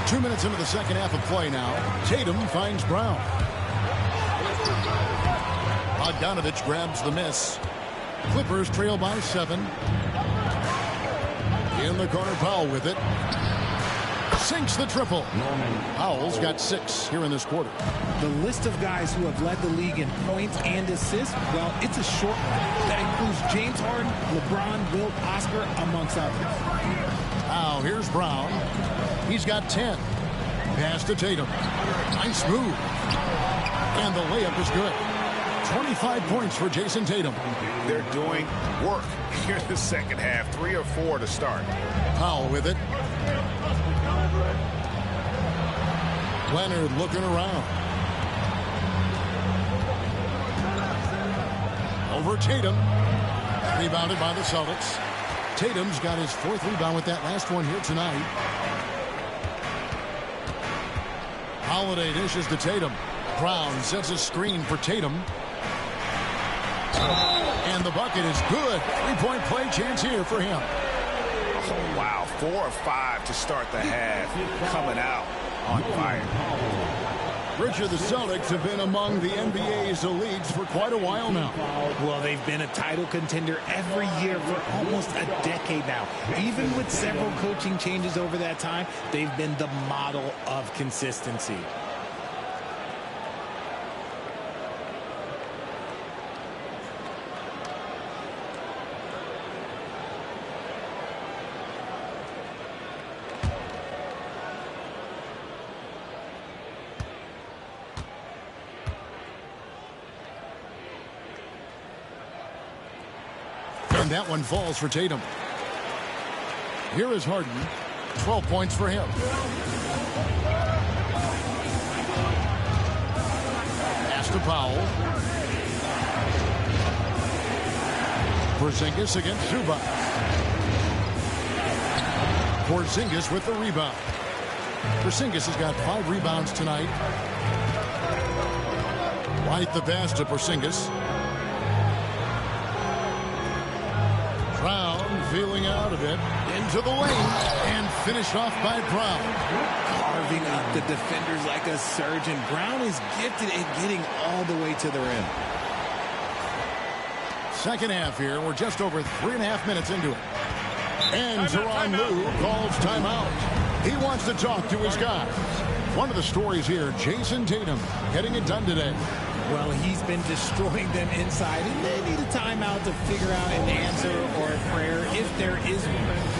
2 minutes into the second half of play now. Tatum finds Brown. Bogdanovich grabs the miss. Clippers trail by 7. In the corner, Powell with it. Sinks the triple. Powell's got 6 here in this quarter. The list of guys who have led the league in points and assists, well, it's a short one. That includes James Harden, LeBron, Wilt, Oscar, amongst others. Now, here's Brown. He's got 10. Pass to Tatum. Nice move. And the layup is good. 25 points for Jason Tatum. They're doing work here in the second half. 3 or 4 to start. Powell with it. Leonard looking around. Over Tatum. Rebounded by the Celtics. Tatum's got his 4th rebound with that last one here tonight. Holiday dishes to Tatum. Brown sets a screen for Tatum. And the bucket is good. 3-point play chance here for him. Oh, wow. 4 or 5 to start the half. Coming out on fire. Richard, the Celtics have been among the NBA's elites for quite a while now. Well, they've been a title contender every year for almost a decade now. Even with several coaching changes over that time, they've been the model of consistency. And that one falls for Tatum. Here is Harden. 12 points for him. Pass to Powell. Porzingis against Zubac. Porzingis with the rebound. Porzingis has got 5 rebounds tonight. White the pass to Porzingis. Brown feeling out of it. Into the lane. And finished off by Brown. Carving up the defenders like a surgeon. Brown is gifted at getting all the way to the rim. Second half here. We're just over 3.5 minutes into it. And Tyronn Lue calls timeout. He wants to talk to his guys. One of the stories here, Jason Tatum getting it done today. Well, he's been destroying them inside, and they need a timeout to figure out an answer or a prayer if there is one.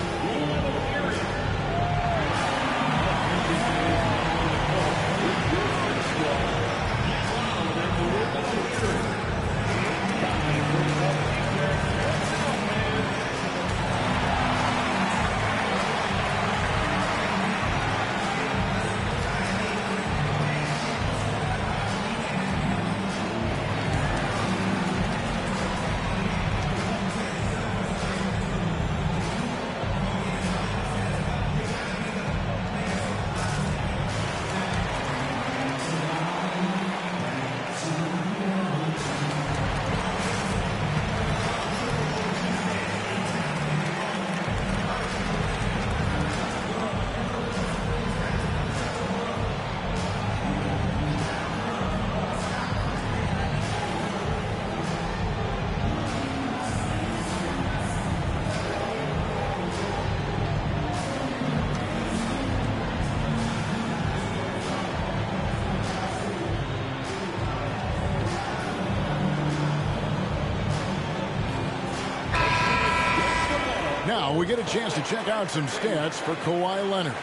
Now we get a chance to check out some stats for Kawhi Leonard.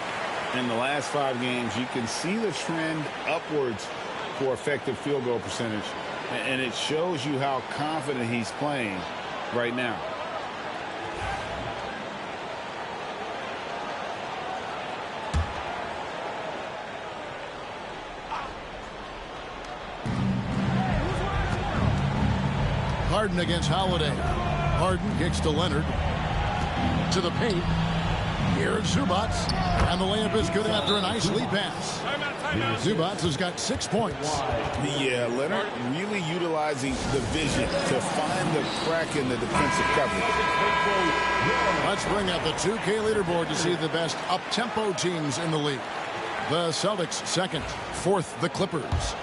In the last 5 games, you can see the trend upwards for effective field goal percentage. And it shows you how confident he's playing right now. Harden against Holiday. Harden kicks to Leonard. To the paint. Here's Zubac, and the layup is good after a nice lead pass. Zubac has got 6 points. Yeah, Leonard really utilizing the vision to find the crack in the defensive coverage. Let's bring up the 2K leaderboard to see the best up-tempo teams in the league. The Celtics second, fourth the Clippers.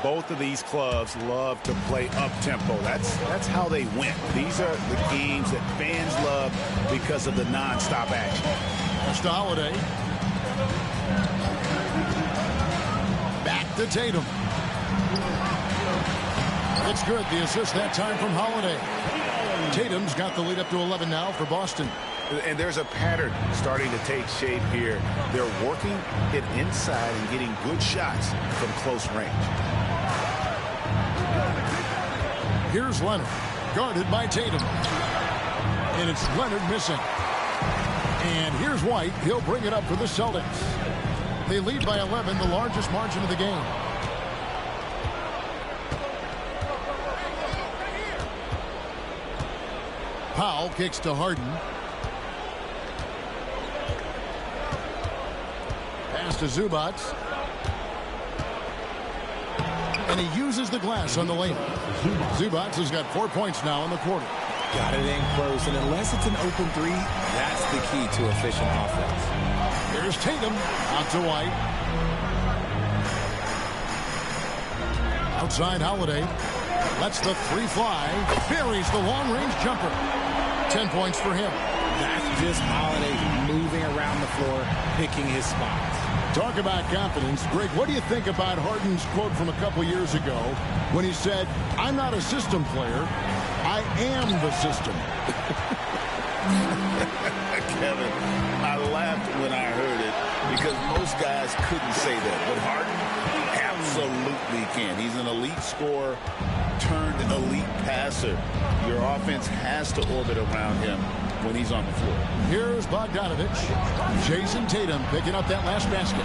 Both of these clubs love to play up-tempo. That's how they win. These are the games that fans love because of the non-stop action. That's to Holiday. Back to Tatum. It's good. The assist that time from Holiday. Tatum's got the lead up to 11 now for Boston. And there's a pattern starting to take shape here. They're working it inside and getting good shots from close range. Here's Leonard, guarded by Tatum. And it's Leonard missing. And here's White. He'll bring it up for the Celtics. They lead by 11, the largest margin of the game. Powell kicks to Harden. Pass to Zubac. And he uses the glass on the lane. Zubac has got 4 points now in the quarter. Got it in close, and unless it's an open three, that's the key to efficient offense. Here's Tatum out to White. Outside Holiday. Lets the three fly. Buries the long-range jumper. 10 points for him. That's just Holiday moving around the floor, picking his spots. Talk about confidence. Greg, what do you think about Harden's quote from a couple years ago when he said, "I'm not a system player. I am the system." Kevin, I laughed when I heard it because most guys couldn't say that. But Harden absolutely can. He's an elite scorer turned elite passer. Your offense has to orbit around him when he's on the floor. Here's Bogdanovich. Jason Tatum picking up that last basket.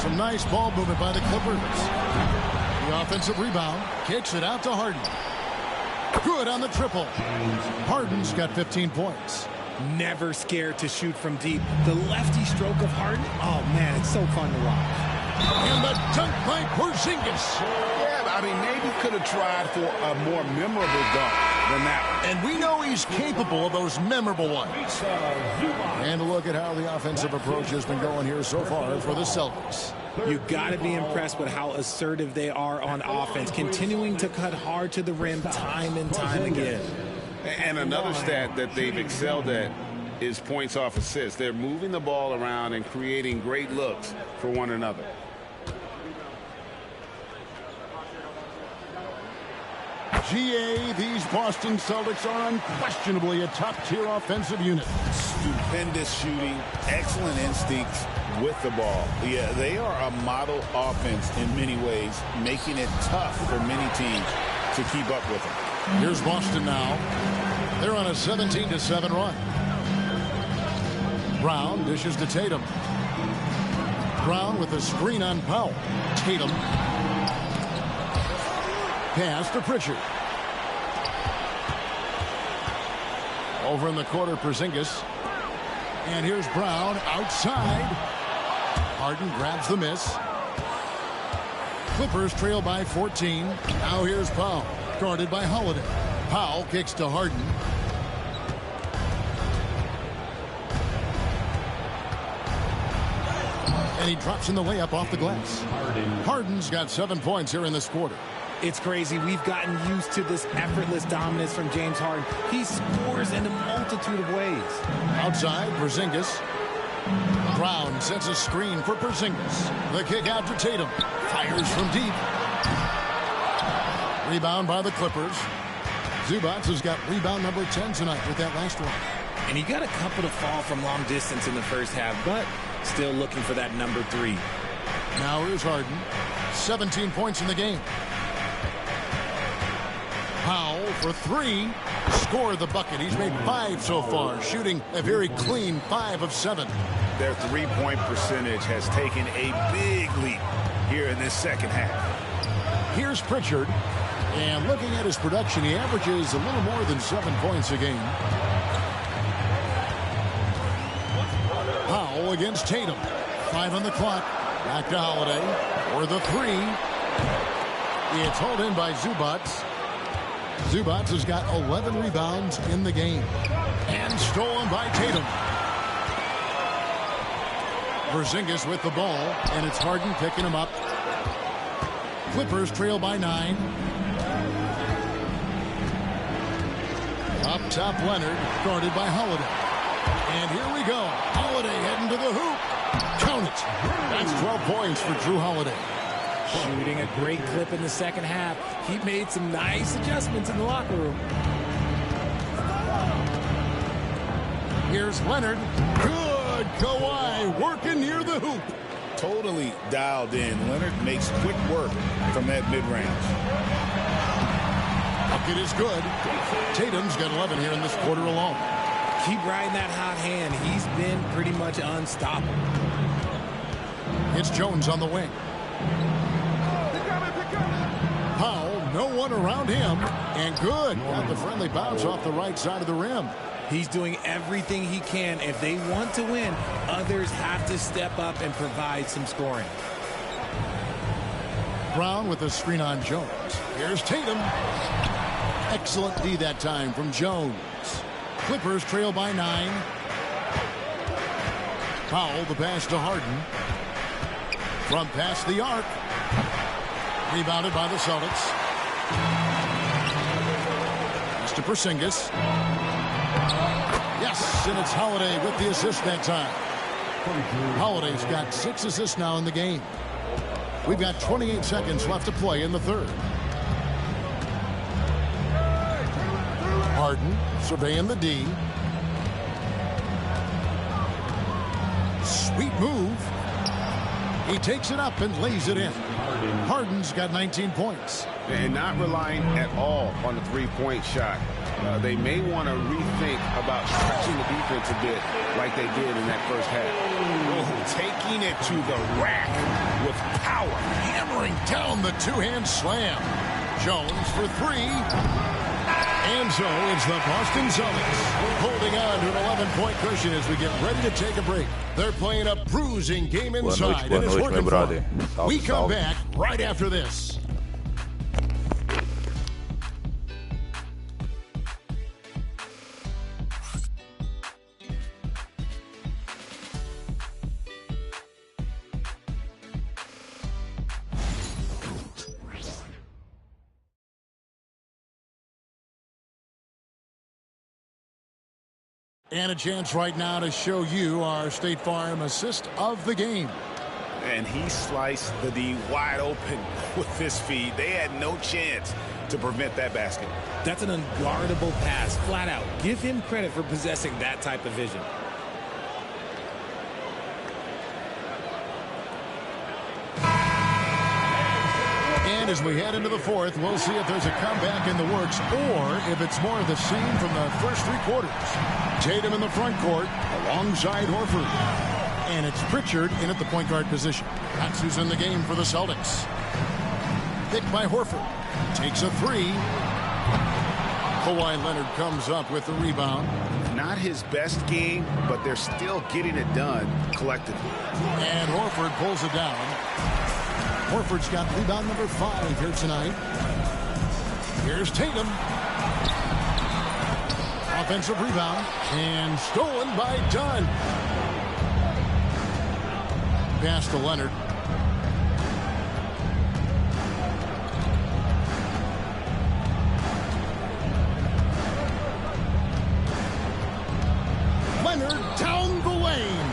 Some nice ball movement by the Clippers. The offensive rebound. Kicks it out to Harden. Good on the triple. Harden's got 15 points. Never scared to shoot from deep. The lefty stroke of Harden, oh man, it's so fun to watch. And the dunk by Porzingis. Yeah, I mean, maybe could have tried for a more memorable dunk than that. And we know he's capable of those memorable ones. And look at how the offensive approach has been going here so far for the Celtics. You got to be impressed with how assertive they are on offense, continuing to cut hard to the rim time and time again. And another stat that they've excelled at is points off assists. They're moving the ball around and creating great looks for one another. GA, these Boston Celtics are unquestionably a top-tier offensive unit. Stupendous shooting, excellent instincts with the ball. Yeah, they are a model offense in many ways, making it tough for many teams to keep up with them. Here's Boston now. They're on a 17-7 run. Brown dishes to Tatum. Brown with a screen on Powell. Tatum. Pass to Pritchard. Over in the corner, Porzingis. And here's Brown outside. Harden grabs the miss. Clippers trail by 14. Now here's Powell, guarded by Holiday. Powell kicks to Harden. And he drops in the layup off the glass. Harden's got 7 points here in this quarter. It's crazy. We've gotten used to this effortless dominance from James Harden. He scores in a multitude of ways. Outside, Porzingis. Brown sets a screen for Porzingis. The kick out to Tatum. Fires from deep. Rebound by the Clippers. Zubac has got rebound number 10 tonight with that last one. And he got a couple to fall from long distance in the first half, but still looking for that number 3. Now here's Harden. 17 points in the game. Powell for 3. Scored the bucket. He's made 5 so far, shooting a very clean 5 of 7. Their three-point percentage has taken a big leap here in this second half. Here's Pritchard. And looking at his production, he averages a little more than 7 points a game. against Tatum. 5 on the clock. Back to Holiday for the 3. It's hauled in by Zubac. Zubac has got 11 rebounds in the game. And stolen by Tatum. Porzingis with the ball, and it's Harden picking him up. Clippers trail by 9. Up top, Leonard, guarded by Holiday. And here we go. Holiday heading to the hoop. Count it. That's 12 points for Drew Holiday. Shooting a great clip in the second half. He made some nice adjustments in the locker room. Here's Leonard. Good. Kawhi working near the hoop. Totally dialed in. Leonard makes quick work from that mid-range. Bucket is good. Tatum's got 11 here in this quarter alone. Keep riding that hot hand. He's been pretty much unstoppable. It's Jones on the wing. Powell, no one around him. And good. Got the friendly bounce off the right side of the rim. He's doing everything he can. If they want to win, others have to step up and provide some scoring. Brown with a screen on Jones. Here's Tatum. Excellent D that time from Jones. Clippers trail by 9. Powell, the pass to Harden. From past the arc. Rebounded by the Celtics. Mr. Porzingis. Yes, and it's Holiday with the assist that time. Holiday's got 6 assists now in the game. We've got 28 seconds left to play in the third. Harden surveying the D. Sweet move. He takes it up and lays it in. Harden's got 19 points. And not relying at all on the three-point shot. They may want to rethink about stretching the defense a bit like they did in that first half. Taking it to the rack with power. Hammering down the two-hand slam. Jones for 3. And so it's the Boston Celtics holding on to an 11-point cushion as we get ready to take a break. They're playing a bruising game inside, and it's working for them. We come back right after this. And a chance right now to show you our State Farm assist of the game. And he sliced the D wide open with this feed. They had no chance to prevent that basket. That's an unguardable pass, flat out. Give him credit for possessing that type of vision. And as we head into the fourth, we'll see if there's a comeback in the works or if it's more of the same from the first 3 quarters. Tatum in the front court alongside Horford. And it's Pritchard in at the point guard position. That's who's in the game for the Celtics. Picked by Horford. Takes a 3. Kawhi Leonard comes up with the rebound. Not his best game, but they're still getting it done collectively. And Horford pulls it down. Horford's got rebound number 5 here tonight. Here's Tatum. Offensive rebound. And stolen by Dunn. Pass to Leonard. Leonard down the lane.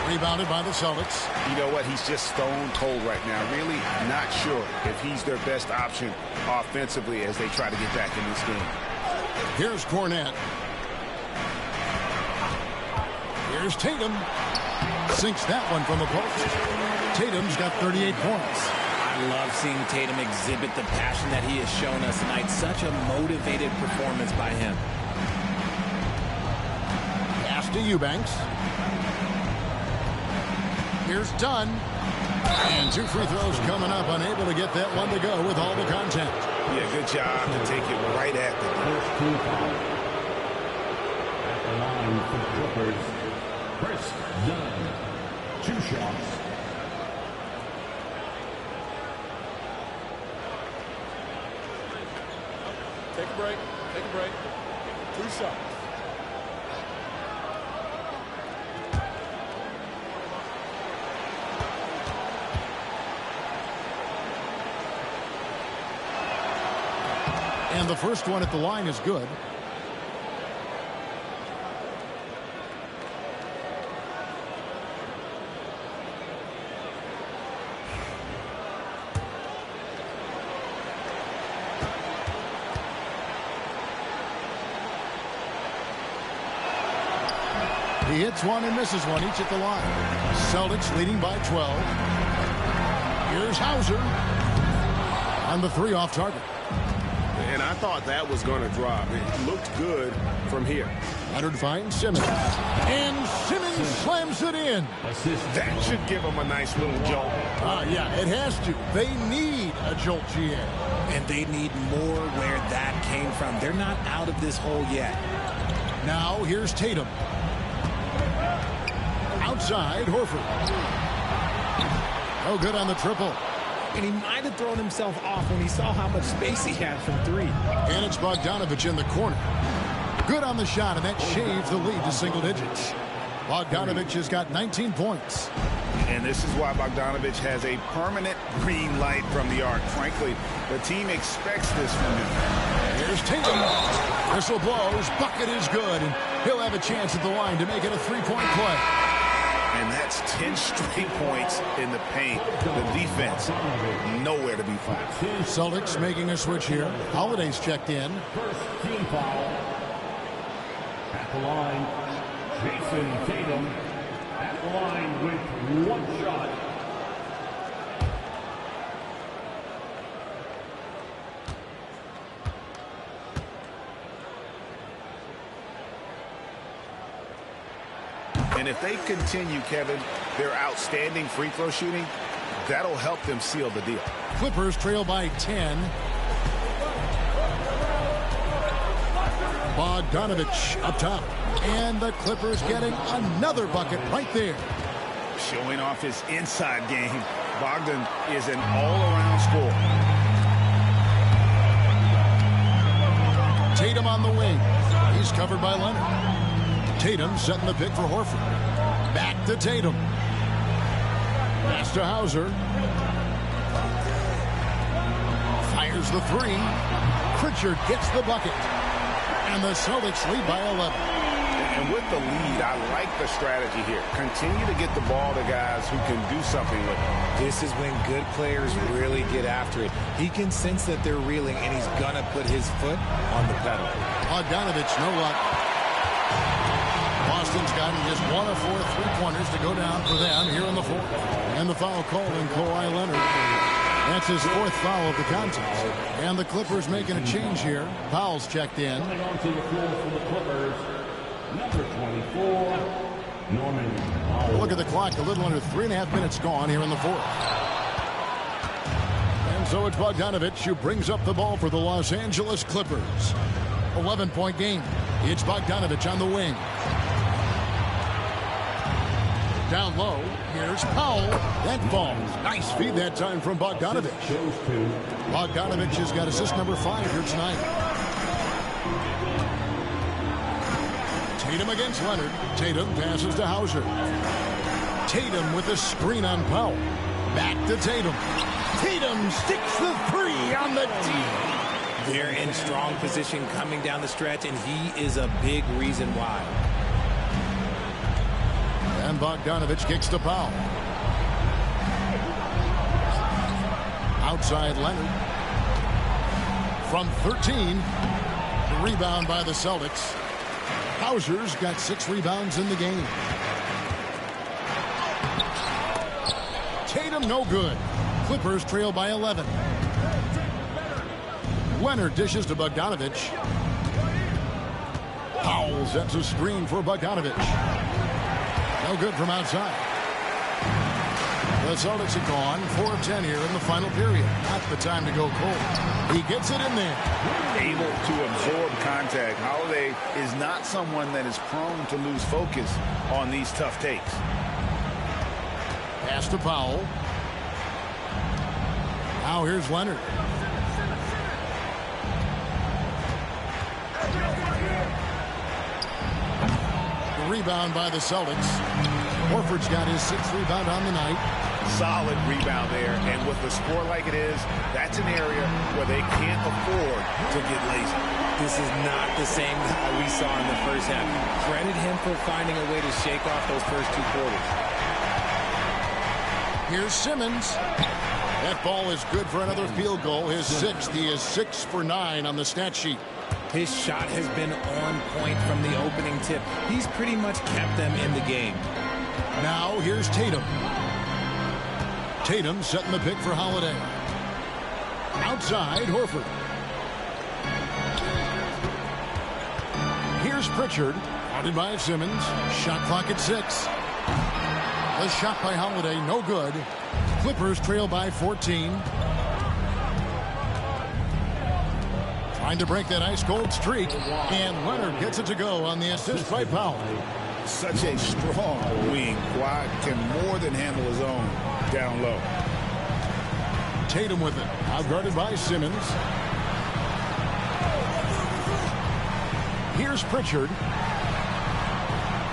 Rebounded by the Celtics. You know what? He's just stone cold right now. Really not sure if he's their best option offensively as they try to get back in this game. Here's Cornette. Here's Tatum. Sinks that one from the post. Tatum's got 38 points. I love seeing Tatum exhibit the passion that he has shown us tonight. Such a motivated performance by him. Pass to Eubanks. Here's Dunn. And 2 free throws coming up. Unable to get that one to go with all the contact. Yeah, good job to take it right at the First team foul. At the line for the Clippers, Chris Dunn. 2 shots. Take a break. Take a break. 2 shots. And the first one at the line is good. He hits one and misses one, each at the line. Celtics leading by 12. Here's Hauser on the 3 off target. And I thought that was going to drop. It looked good from here. Leonard finds Simmons. And Simmons slams it in. That should give them a nice little jolt. Yeah, it has to. They need a jolt, GA. And they need more where that came from. They're not out of this hole yet. Now here's Tatum. Outside, Horford. No good on the triple. And he might have thrown himself off when he saw how much space he had from 3. And it's Bogdanovich in the corner. Good on the shot, and that shaves the lead to single digits. Bogdanovich has got 19 points. And this is why Bogdanovich has a permanent green light from the arc. Frankly, the team expects this from him. Here's Tatum. Whistle blows. Bucket is good, and he'll have a chance at the line to make it a 3-point play. And that's 10 straight points in the paint. The defense, nowhere to be found. Celtics making a switch here. Holiday's checked in. First team foul. At the line, Jason Tatum. At the line with 1 shot. And if they continue, Kevin, their outstanding free throw shooting, that'll help them seal the deal. Clippers trail by 10. Bogdanovich up top. And the Clippers getting another bucket right there. Showing off his inside game, Bogdan is an all-around scorer. Tatum on the wing. He's covered by Leonard. Tatum setting the pick for Horford. Back to Tatum. Pass to Hauser. Fires the 3. Pritchard gets the bucket. And the Celtics lead by 11. And with the lead, I like the strategy here. Continue to get the ball to guys who can do something with it. This is when good players really get after it. He can sense that they're reeling, and he's going to put his foot on the pedal. Bogdanovich, no luck. Boston's gotten just 1 of 4 3-pointers to go down for them here in the 4th. And the foul called on Kawhi Leonard. That's his 4th foul of the contest. And the Clippers making a change here. Powell's checked in. Coming onto the floor for the Clippers, number 24, Norman Powell. Look at the clock. A little under 3.5 minutes gone here in the 4th. And so it's Bogdanovich who brings up the ball for the Los Angeles Clippers. 11-point game. It's Bogdanovich on the wing. Down low, here's Powell. That falls. Nice feed that time from Bogdanovich. Bogdanovich has got assist number 5 here tonight. Tatum against Leonard. Tatum passes to Hauser. Tatum with a screen on Powell. Back to Tatum. Tatum sticks the 3 on the D. They're in strong position coming down the stretch, and he is a big reason why. And Bogdanovich kicks to Powell. Outside Leonard. From 13. The rebound by the Celtics. Hauser's got 6 rebounds in the game. Tatum no good. Clippers trail by 11. Leonard dishes to Bogdanovich. Powell sets a screen for Bogdanovich. No good from outside. The Celtics are gone 4 of 10 here in the final period. Not the time to go cold. He gets it in there. Able to absorb contact. Holiday is not someone that is prone to lose focus on these tough takes. Pass to Powell. Now here's Leonard. The rebound by the Celtics. Horford's got his 6th rebound on the night. Solid rebound there, and with the score like it is, that's an area where they can't afford to get lazy. This is not the same guy we saw in the first half. Credit him for finding a way to shake off those first 2 quarters. Here's Simmons. That ball is good for another field goal. His 6th. He is 6 for 9 on the stat sheet. His shot has been on point from the opening tip. He's pretty much kept them in the game. Now here's Tatum. Tatum setting the pick for Holiday. Outside, Horford. Here's Pritchard. Guarded by Simmons. Shot clock at 6. The shot by Holiday, no good. Clippers trail by 14. Trying to break that ice-cold streak. And Leonard gets it to go on the assist by Powell. Such a strong wing. Kawhi can more than handle his own down low. Tatum with it. Outguarded by Simmons. Here's Pritchard.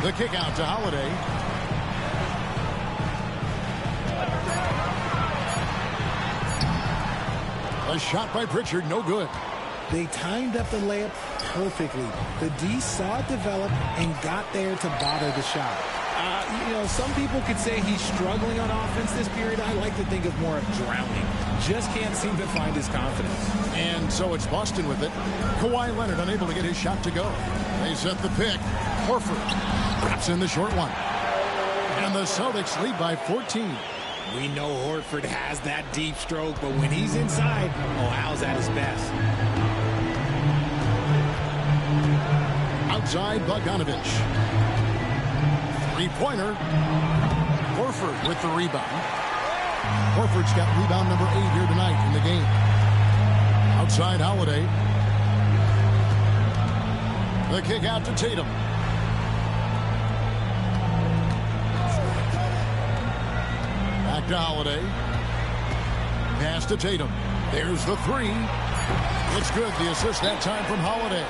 The kick out to Holiday. A shot by Pritchard, no good. They timed up the layup perfectly. The D saw it develop and got there to bother the shot. Some people could say he's struggling on offense this period. I like to think of more of drowning. Just can't seem to find his confidence. And so it's Boston with it. Kawhi Leonard unable to get his shot to go. They set the pick. Horford wraps in the short one. And the Celtics lead by 14. We know Horford has that deep stroke, but when he's inside, Al's at his best. Outside, Bogdanovich. Three-pointer. Horford with the rebound. Horford's got rebound number 8 here tonight in the game. Outside, Holiday. The kick out to Tatum. Back to Holiday. Pass to Tatum. There's the 3. It's good. The assist that time from Holiday.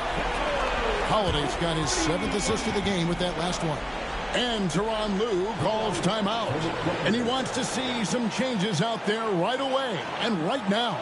Holiday's got his 7th assist of the game with that last one. And Tyronn Lue calls timeout. And he wants to see some changes out there right away and right now.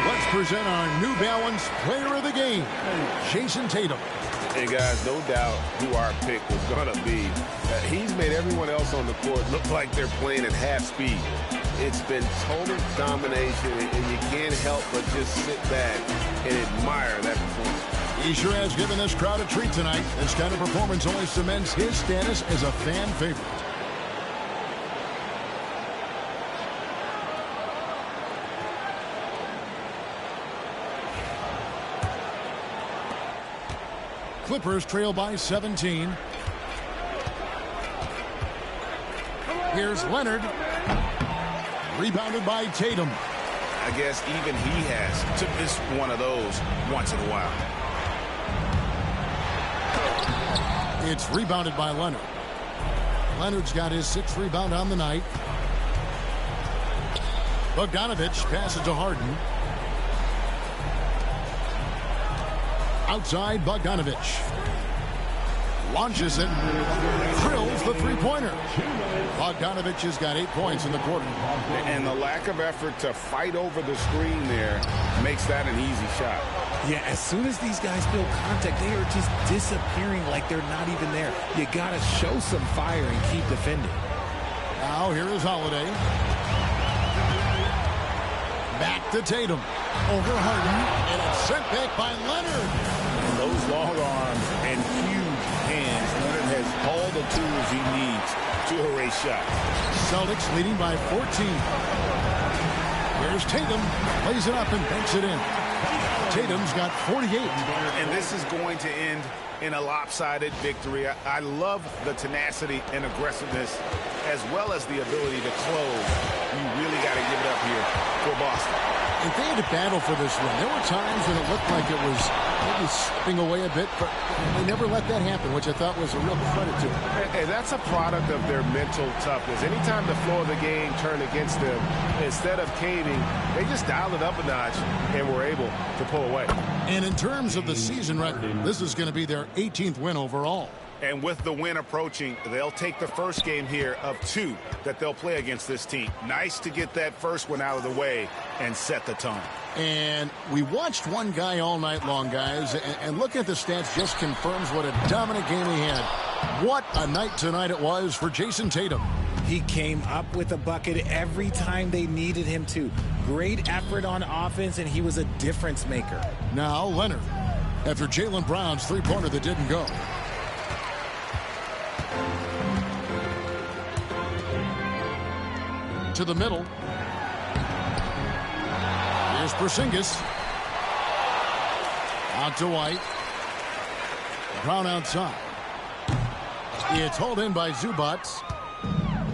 Let's present our New Balance Player of the Game, Jason Tatum. Hey, guys, no doubt who our pick was going to be. He's made everyone else on the court look like they're playing at half speed. It's been total domination, and you can't help but just sit back and admire that performance. He sure has given this crowd a treat tonight. This kind of performance only cements his status as a fan favorite. Clippers trail by 17. Here's Leonard. Rebounded by Tatum. I guess even he has to miss one of those once in a while. It's rebounded by Leonard. Leonard's got his 6th rebound on the night. Bogdanovich passes to Harden. Outside, Bogdanovich launches it, drills the three-pointer. Bogdanovich has got 8 points in the quarter. And the lack of effort to fight over the screen there makes that an easy shot. Yeah, as soon as these guys feel contact, they are just disappearing like they're not even there. You got to show some fire and keep defending. Now here is Holiday. Back to Tatum. Over Harden. And it's sent back by Leonard. And those long arms and huge hands. Leonard has all the tools he needs to erase shots. Celtics leading by 14. Here's Tatum. Plays it up and banks it in. Tatum's got 48. And this is going to end in a lopsided victory. I love the tenacity and aggressiveness as well as the ability to close. You really got to give it up here for Boston. If they had to battle for this win, there were times when it looked like it was maybe slipping away a bit, but they never let that happen, which I thought was a real credit to them. And that's a product of their mental toughness. Anytime the flow of the game turned against them, instead of caving, they just dialed it up a notch and were able to pull away. And in terms of the season record, this is going to be their 18th win overall. And with the win approaching, they'll take the first game here of 2 that they'll play against this team. Nice to get that first one out of the way and set the tone. And we watched one guy all night long, guys, and looking at the stats just confirms what a dominant game he had. What a night tonight it was for Jason Tatum. He came up with a bucket every time they needed him to. Great effort on offense, and he was a difference maker. Now Leonard, after Jaylen Brown's three-pointer that didn't go. To the middle. Here's Porzingis. Out to White. Brown outside. It's hauled in by Zubac.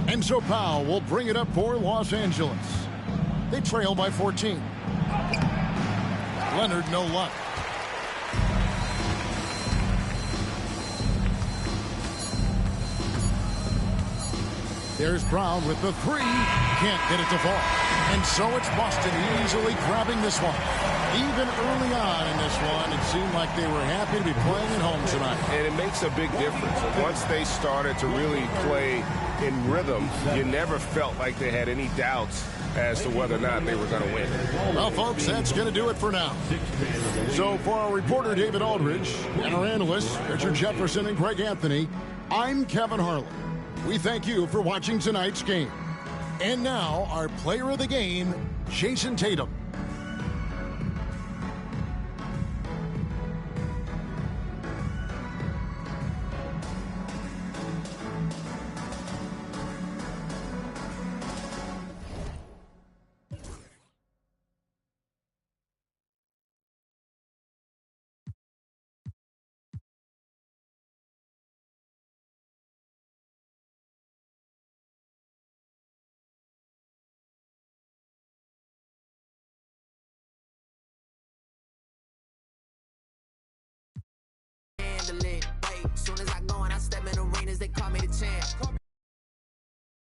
And so Powell will bring it up for Los Angeles. They trail by 14. Leonard, no luck. There's Brown with the 3. Can't get it to fall. And so it's Boston easily grabbing this one. Even early on in this one, it seemed like they were happy to be playing at home tonight. And it makes a big difference. Once they started to really play in rhythm, you never felt like they had any doubts as to whether or not they were going to win. Well, folks, that's going to do it for now. So for our reporter, David Aldridge, and our analysts, Richard Jefferson and Greg Anthony, I'm Kevin Harlan. We thank you for watching tonight's game. And now, our player of the game, Jason Tatum. Soon as I go and I step in arenas, they call me the champ.